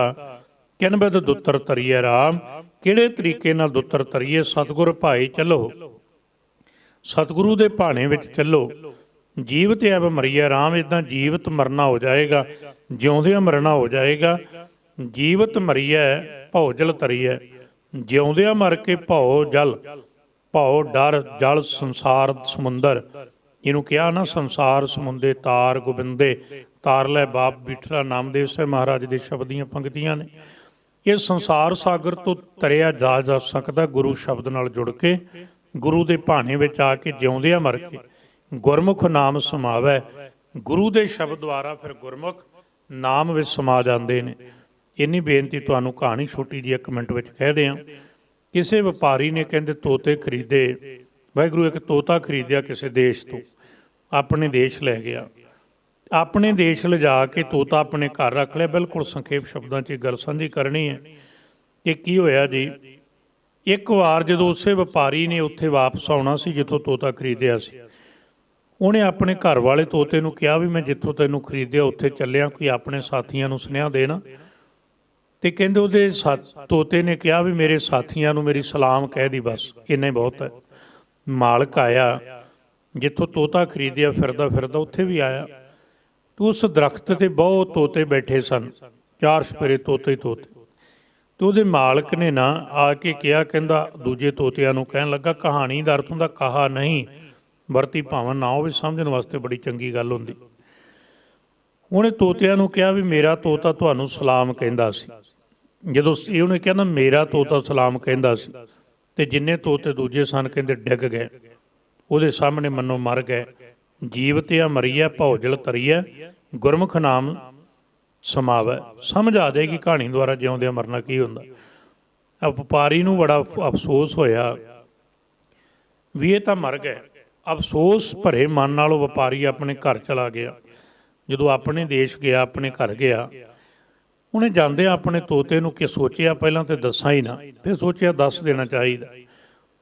किन बिद दुत्तर तरीए राम। किहड़े तरीके नाल दुत्तर तरीए? सतगुर भाई चलो, सतगुरु दे भाणे विच चलो, जीवत ऐब मरीए राम। इदां जीवत मरना हो जाएगा, जिउंदियां मरना हो जाएगा। जीवत मरीए भौ जल तरीए, जिउंदियां मर के भौ जल, भौ डर जल संसार समुंदर, जिन्हों कहा ना संसार समुंदे तार गोबिंदे, तार लै बाप बिठला। नामदेव साहब महाराज के शब्द दीयां पंक्तियां ने। ये संसार सागर तो तरिया जा सकता गुरु शब्द नाल जुड़ के, गुरु के भाणे विच आके जिउंदियां मर के गुरमुख नाम समावै। गुरु के शब्द द्वारा फिर गुरमुख नाम विच समा जाते हैं। इन्नी बेनती तुहानूं कहानी छोटी जी 1 मिनट विच कह दें। किसी व्यापारी ने कहते तोते खरीदे, वाहिगुरू एक तोता खरीदिया किसी देश तो, अपने देश लै गया। अपने देश लिजा के तोता अपने घर रख लिया। बिल्कुल संखेप शब्दों च गल साझी करनी है कि की होया जी। एक बार जो उस व्यापारी ने उत्थे वापस आना सी जिथों तोता खरीदिया सी, उन्हें अपने घर वाले तोते नूं कहा भी मैं जिथों तैनूं खरीदिया उत्थे चलिया, कोई अपने साथियों नूं सुनेहा देना। तो कहते उहदे तोते ने कहा भी मेरे साथियों नूं मेरी सलाम कह दी, बस इन्ना ही बहुत है। मालक आया जिथों तोता खरीदिया, फिरदा फिरदा उत्थे भी आया। तो उस दरख्त ते बहुत तोते बैठे सन, 4 छपेरे तोते ही तोते। तो उहदे मालक ने ना आके कहा, कहंदा दूजे तोतिਆਂ ਨੂੰ कहन लगा कहानी ਦਾ ਅਰਥ ਹੁੰਦਾ कहा नहीं, ਵਰਤੀ ਭਾਵਨ ना होवे समझण वास्ते बड़ी चंगी गल हुंदी। ਉਹਨੇ ਤੋਤਿਆਂ ਨੂੰ ਕਿਹਾ ਵੀ ਮੇਰਾ ਤੋਤਾ ਤੁਹਾਨੂੰ ਸਲਾਮ ਕਹਿੰਦਾ ਸੀ। ਜਦੋਂ ਇਹ ਉਹਨੇ ਕਹਿੰਦਾ ਮੇਰਾ ਤੋਤਾ ਸਲਾਮ ਕਹਿੰਦਾ ਸੀ, ਤੇ ਜਿੰਨੇ ਤੋਤੇ ਦੂਜੇ ਸਨ ਕਹਿੰਦੇ ਡਿੱਗ ਗਏ ਉਹਦੇ ਸਾਹਮਣੇ, ਮੰਨੋ ਮਰ ਗਏ। ਜੀਵਤਿਆ ਮਰੀਐ ਭੌਜਲ ਤਰੀਐ, ਗੁਰਮੁਖ ਨਾਮ ਸਮਾਵੈ। ਸਮਝ ਆ ਜਾਏਗੀ ਕਹਾਣੀ ਦੁਆਰਾ ਜਿਉਂਦਿਆਂ ਮਰਨਾ ਕੀ ਹੁੰਦਾ। ਵਪਾਰੀ ਨੂੰ ਬੜਾ ਅਫਸੋਸ ਹੋਇਆ ਵੀ ਇਹ ਤਾਂ ਮਰ ਗਏ। ਅਫਸੋਸ ਭਰੇ ਮਨ ਨਾਲ ਉਹ ਵਪਾਰੀ ਆਪਣੇ ਘਰ ਚਲਾ ਗਿਆ। ਜਦੋਂ ਆਪਣੇ ਦੇਸ਼ ਗਿਆ, ਆਪਣੇ ਘਰ ਗਿਆ, ਉਹਨੇ ਜਾਂਦਿਆਂ ਆਪਣੇ ਤੋਤੇ ਨੂੰ ਕਿ ਸੋਚਿਆ ਪਹਿਲਾਂ ਤਾਂ ਦੱਸਾਂ ਹੀ ਨਾ, ਫਿਰ ਸੋਚਿਆ ਦੱਸ ਦੇਣਾ ਚਾਹੀਦਾ।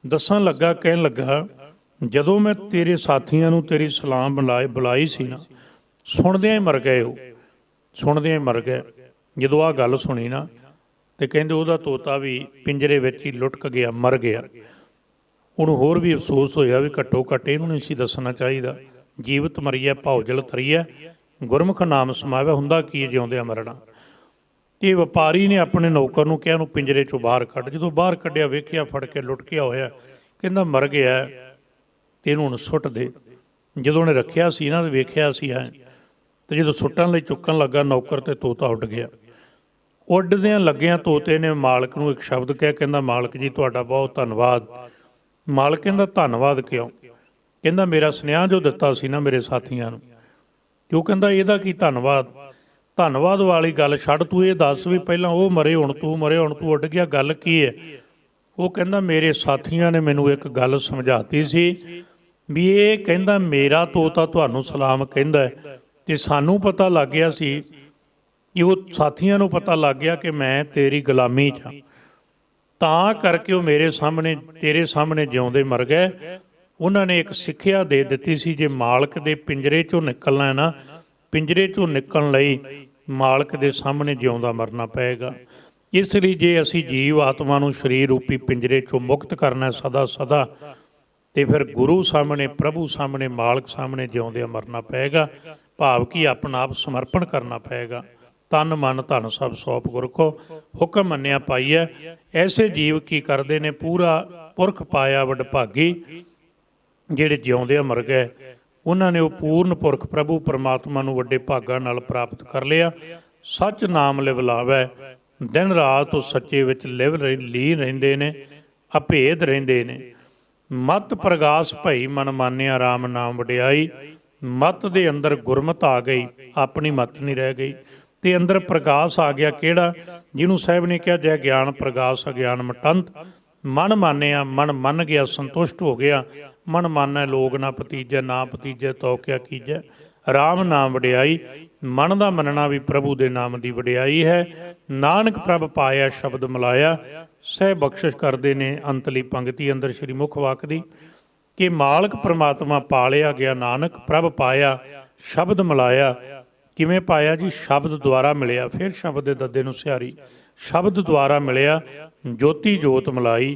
ਦੱਸਣ ਲੱਗਾ, ਕਹਿਣ ਲੱਗਾ ਜਦੋਂ ਮੈਂ ਤੇਰੇ ਸਾਥੀਆਂ ਨੂੰ ਤੇਰੀ ਸਲਾਮ ਬੁਲਾਈ ਸੀ ਨਾ, ਸੁਣਦਿਆਂ ਹੀ ਮਰ ਗਏ। ਉਹ ਸੁਣਦਿਆਂ ਹੀ ਮਰ ਗਏ। ਜਦੋਂ ਆਹ ਗੱਲ ਸੁਣੀ ਨਾ, ਤੇ ਕਹਿੰਦੇ ਉਹਦਾ ਤੋਤਾ ਵੀ ਪਿੰਜਰੇ ਵਿੱਚ ਹੀ ਲੁਟਕ ਗਿਆ, ਮਰ ਗਿਆ। ਉਹਨੂੰ ਹੋਰ ਵੀ ਅਫਸੋਸ ਹੋਇਆ ਵੀ ਘੱਟੋ ਘੱਟ ਇਹਨੂੰ ਨਹੀਂ ਸੀ ਦੱਸਣਾ ਚਾਹੀਦਾ। ਜੀਵਤ ਮਰੀਐ ਭੌਜਲ ਤਰੀਐ, ਗੁਰਮੁਖ ਨਾਮ ਸਮਾਵੈ। ਹੁੰਦਾ ਕੀ ਜਿਉਂਦਿਆਂ ਮਰਨਾ। ਤੇ ਵਪਾਰੀ ਨੇ ਆਪਣੇ ਨੌਕਰ ਨੂੰ ਕਿਹਾ ਇਹਨੂੰ ਪਿੰਜਰੇ ਚੋਂ ਬਾਹਰ ਕੱਢ। ਜਦੋਂ ਬਾਹਰ ਕੱਢਿਆ ਵੇਖਿਆ ਫੜ ਕੇ ਲੁਟਕਿਆ ਹੋਇਆ, ਕਹਿੰਦਾ ਮਰ ਗਿਆ ਤੇ ਇਹਨੂੰ ਹੁਣ ਸੁੱਟ ਦੇ। ਜਦੋਂ ਉਹਨੇ ਰੱਖਿਆ ਸੀ ਨਾ ਵੇਖਿਆ ਸੀ ਹੈ, ਤੇ ਜਦੋਂ ਸੁੱਟਣ ਲਈ ਚੁੱਕਣ ਲੱਗਾ ਨੌਕਰ ਤੇ ਤੋਤਾ ਉੱਡ ਗਿਆ। ਉੱਡਦਿਆਂ ਲੱਗਿਆਂ ਤੋਤੇ ਨੇ ਮਾਲਕ ਨੂੰ ਇੱਕ ਸ਼ਬਦ ਕਿਹਾ, ਕਹਿੰਦਾ ਮਾਲਕ ਜੀ ਤੁਹਾਡਾ ਬਹੁਤ ਧੰਨਵਾਦ। ਮਾਲਕ ਕਹਿੰਦਾ ਧੰਨਵਾਦ ਕਿਉਂ? ਕਹਿੰਦਾ ਮੇਰਾ ਸੁਨੇਹਾ ਜੋ ਦਿੱਤਾ ਸੀ ਨਾ ਮੇਰੇ ਸਾਥੀਆਂ ਨੂੰ। ਕਿਉਂ? ਕਹਿੰਦਾ ਇਹਦਾ ਕੀ ਧੰਨਵਾਦ? ਧੰਨਵਾਦ ਵਾਲੀ ਗੱਲ ਛੱਡ, ਤੂੰ ਇਹ ਦੱਸ ਵੀ ਪਹਿਲਾਂ ਉਹ ਮਰੇ ਹੁਣ ਤੂੰ ਮਰੇ, ਹੁਣ ਤੂੰ ਉੱਡ ਗਿਆ, ਗੱਲ ਕੀ ਹੈ? ਉਹ ਕਹਿੰਦਾ ਮੇਰੇ ਸਾਥੀਆਂ ਨੇ ਮੈਨੂੰ ਇੱਕ ਗੱਲ ਸਮਝਾਤੀ ਸੀ ਵੀ ਇਹ ਕਹਿੰਦਾ ਮੇਰਾ ਤੋਤਾ ਤੁਹਾਨੂੰ ਸਲਾਮ ਕਹਿੰਦਾ ਹੈ, ਤੇ ਸਾਨੂੰ ਪਤਾ ਲੱਗ ਗਿਆ ਸੀ ਕਿ ਉਹ ਸਾਥੀਆਂ ਨੂੰ ਪਤਾ ਲੱਗ ਗਿਆ ਕਿ ਮੈਂ ਤੇਰੀ ਗੁਲਾਮੀ 'ਚ ਹਾਂ, ਤਾਂ ਕਰਕੇ ਉਹ ਮੇਰੇ ਸਾਹਮਣੇ ਤੇਰੇ ਸਾਹਮਣੇ ਜਿਉਂਦੇ ਮਰ ਗਏ। ਉਹਨਾਂ ਨੇ ਇੱਕ ਸਿੱਖਿਆ ਦੇ ਦਿੱਤੀ ਸੀ, ਜੇ ਮਾਲਕ ਦੇ ਪਿੰਜਰੇ 'ਚੋਂ ਨਿਕਲਣਾ ਹੈ ਨਾ, ਪਿੰਜਰੇ 'ਚੋਂ ਨਿਕਲਣ ਲਈ ਮਾਲਕ ਦੇ ਸਾਹਮਣੇ ਜਿਉਂਦਾ ਮਰਨਾ ਪਏਗਾ। ਇਸ ਲਈ ਜੇ ਅਸੀਂ ਜੀਵ ਆਤਮਾ ਨੂੰ ਸਰੀਰ ਰੂਪੀ ਪਿੰਜਰੇ 'ਚੋਂ ਮੁਕਤ ਕਰਨਾ ਸਦਾ ਸਦਾ, ਤੇ ਫਿਰ ਗੁਰੂ ਸਾਹਮਣੇ, ਪ੍ਰਭੂ ਸਾਹਮਣੇ, ਮਾਲਕ ਸਾਹਮਣੇ ਜਿਉਂਦਿਆਂ ਮਰਨਾ ਪਏਗਾ। ਭਾਵ ਕਿ ਆਪਣਾ ਆਪ ਸਮਰਪਣ ਕਰਨਾ ਪਏਗਾ। ਤਨ ਮਨ ਧਨ ਸਭ ਸੌਂਪ ਗੁਰ ਕੋ, ਹੁਕਮ ਮੰਨਿਆ ਪਾਈਐ। ਐਸੇ ਜੀਵ ਕੀ ਕਰਦੇ ਨੇ? ਪੂਰਾ ਪੁਰਖ ਪਾਇਆ ਵਡਭਾਗੀ। ਜਿਹੜੇ ਜਿਉਂਦਿਆਂ ਮਰ ਗਏ ਉਹਨਾਂ ਨੇ ਉਹ ਪੂਰਨ ਪੁਰਖ ਪ੍ਰਭੂ ਪਰਮਾਤਮਾ ਨੂੰ ਵੱਡੇ ਭਾਗਾਂ ਨਾਲ ਪ੍ਰਾਪਤ ਕਰ ਲਿਆ। ਸੱਚ ਨਾਮ ਲਿਵਲਾਵੈ, ਦਿਨ ਰਾਤ ਉਹ ਸੱਚੇ ਵਿੱਚ ਲੀਨ ਰਹਿੰਦੇ ਨੇ, ਅਭੇਦ ਰਹਿੰਦੇ ਨੇ। ਮਤ ਪ੍ਰਗਾਸ ਭਈ ਮਨ ਮਾਨਿਆ ਰਾਮ ਨਾਮ ਵਡਿਆਈ। ਮਤ ਦੇ ਅੰਦਰ ਗੁਰਮਤ ਆ ਗਈ, ਆਪਣੀ ਮਤ ਨਹੀਂ ਰਹਿ ਗਈ, ਤੇ ਅੰਦਰ ਪ੍ਰਗਾਸ ਆ ਗਿਆ। ਕਿਹੜਾ? ਜਿਹਨੂੰ ਸਾਹਿਬ ਨੇ ਕਿਹਾ ਜੈ ਗਿਆਨ ਪ੍ਰਗਾਸ ਅਗਿਆਨ ਮਟੰਤ। ਮਨ ਮਾਨਿਆ, ਮਨ ਮੰਨ ਗਿਆ, ਸੰਤੁਸ਼ਟ ਹੋ ਗਿਆ। ਮਨ ਮਾਨੈ ਲੋਗ ਨਾ ਭਤੀਜੈ, ਨਾ ਭਤੀਜੈ ਤੋ ਕਿਆ ਕੀਜੈ। ਰਾਮ ਨਾਮ ਵਡਿਆਈ, ਮਨ ਦਾ ਮੰਨਣਾ ਵੀ ਪ੍ਰਭੂ ਦੇ ਨਾਮ ਦੀ ਵਡਿਆਈ ਹੈ। ਨਾਨਕ ਪ੍ਰਭ ਪਾਇਆ ਸ਼ਬਦ ਮਿਲਾਇਆ, ਸਹਿ ਬਖਸ਼ਿਸ਼ ਕਰਦੇ ਨੇ। ਅੰਤਲੀ ਪੰਗਤੀ ਅੰਦਰ ਸ਼੍ਰੀ ਮੁੱਖ ਵਾਕ ਦੀ ਕਿ ਮਾਲਕ ਪ੍ਰਮਾਤਮਾ ਪਾਲਿਆ ਗਿਆ, ਨਾਨਕ ਪ੍ਰਭ ਪਾਇਆ ਸ਼ਬਦ ਮਿਲਾਇਆ। ਕਿਵੇਂ ਪਾਇਆ ਜੀ? ਸ਼ਬਦ ਦੁਆਰਾ ਮਿਲਿਆ। ਫਿਰ ਸ਼ਬਦ ਦੇ ਦੱਦੇ ਨੂੰ ਸਿਹਾਰੀ, ਸ਼ਬਦ ਦੁਆਰਾ ਮਿਲਿਆ। ਜੋਤੀ ਜੋਤ ਮਿਲਾਈ,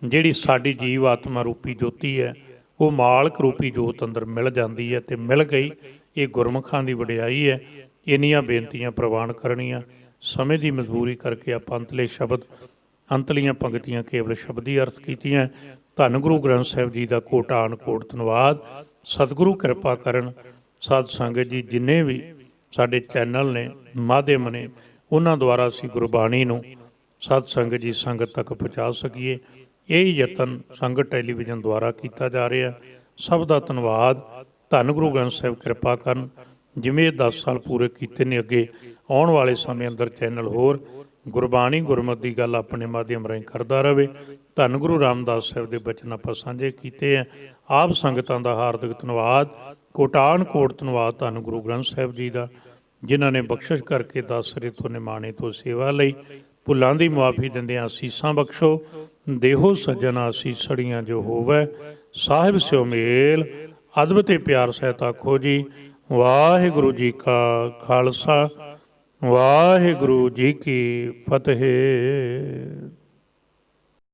ਜਿਹੜੀ ਸਾਡੀ ਜੀਵ ਆਤਮਾ ਰੂਪੀ ਜੋਤੀ ਹੈ ਉਹ ਮਾਲਕ ਰੂਪੀ ਜੋਤ ਅੰਦਰ ਮਿਲ ਜਾਂਦੀ ਹੈ, ਤੇ ਮਿਲ ਗਈ। ਇਹ ਗੁਰਮੁਖਾਂ ਦੀ ਵਡਿਆਈ ਹੈ। ਇੰਨੀਆਂ ਬੇਨਤੀਆਂ ਪ੍ਰਵਾਨ ਕਰਨੀਆਂ, ਸਮੇਂ ਦੀ ਮਜਬੂਰੀ ਕਰਕੇ ਆਪਾਂ ਅੰਤਲੇ ਸ਼ਬਦ, ਅੰਤਲੀਆਂ ਪੰਗਤੀਆਂ ਕੇਵਲ ਸ਼ਬਦੀ ਅਰਥ ਕੀਤੀਆਂ। ਧੰਨ ਗੁਰੂ ਗ੍ਰੰਥ ਸਾਹਿਬ ਜੀ ਦਾ ਕੋਟਾਨ ਕੋਟ ਧੰਨਵਾਦ। ਸਤਿਗੁਰੂ ਕਿਰਪਾ ਕਰਨ। ਸਾਧ ਸੰਗਤ ਜੀ ਜਿੰਨੇ ਵੀ ਸਾਡੇ ਚੈਨਲ ਨੇ, ਮਾਧਿਅਮ ਨੇ, ਉਹਨਾਂ ਦੁਆਰਾ ਅਸੀਂ ਗੁਰਬਾਣੀ ਨੂੰ ਸਾਧ ਸੰਗਤ ਜੀ ਸੰਗਤ ਤੱਕ ਪਹੁੰਚਾ ਸਕੀਏ। ਇਹ ਯਤਨ ਸੰਗਤ ਟੈਲੀਵਿਜ਼ਨ ਦੁਆਰਾ ਕੀਤਾ ਜਾ ਰਿਹਾ। ਸਭ ਦਾ ਧੰਨਵਾਦ। ਧੰਨ ਗੁਰੂ ਗ੍ਰੰਥ ਸਾਹਿਬ ਕਿਰਪਾ ਕਰਨ। ਜਿਵੇਂ 10 ਸਾਲ ਪੂਰੇ ਕੀਤੇ ਨੇ, ਅੱਗੇ ਆਉਣ ਵਾਲੇ ਸਮੇਂ ਅੰਦਰ ਚੈਨਲ ਹੋਰ ਗੁਰਬਾਣੀ ਗੁਰਮਤਿ ਦੀ ਗੱਲ ਆਪਣੇ ਮਾਧਿਅਮ ਰਾਹੀਂ ਕਰਦਾ ਰਹੇ। ਧੰਨ ਗੁਰੂ ਰਾਮਦਾਸ ਸਾਹਿਬ ਦੇ ਬਚਨ ਆਪਾਂ ਸਾਂਝੇ ਕੀਤੇ ਆ। ਆਪ ਸੰਗਤਾਂ ਦਾ ਹਾਰਦਿਕ ਧੰਨਵਾਦ, ਕੋਟਾਨ ਕੋਟ ਧੰਨਵਾਦ ਧੰਨ ਗੁਰੂ ਗ੍ਰੰਥ ਸਾਹਿਬ ਜੀ ਦਾ, ਜਿਨ੍ਹਾਂ ਨੇ ਬਖਸ਼ਿਸ਼ ਕਰਕੇ 10 ਰਿਤੋਂ ਨਿਮਾਣੇ ਤੋਂ ਸੇਵਾ ਲਈ। ਭੁੱਲਾਂ ਦੀ ਮੁਆਫੀ ਦਿੰਦਿਆਂ ਅਸੀਸਾਂ ਬਖਸ਼ੋ। ਦੇਹੋ ਸੱਜਣਾ ਅਸੀਸੜੀਆਂ ਜੋ ਹੋਵੈ, ਸਾਹਿਬ ਸਿਓ ਮੇਲ ਅਦਬ ਤੇ ਪਿਆਰ ਸਹਿਤ ਆਖੋ ਜੀ। ਵਾਹਿਗੁਰੂ ਜੀ ਕਾ ਖਾਲਸਾ, ਵਾਹਿਗੁਰੂ ਜੀ ਕੀ ਫਤਿਹ।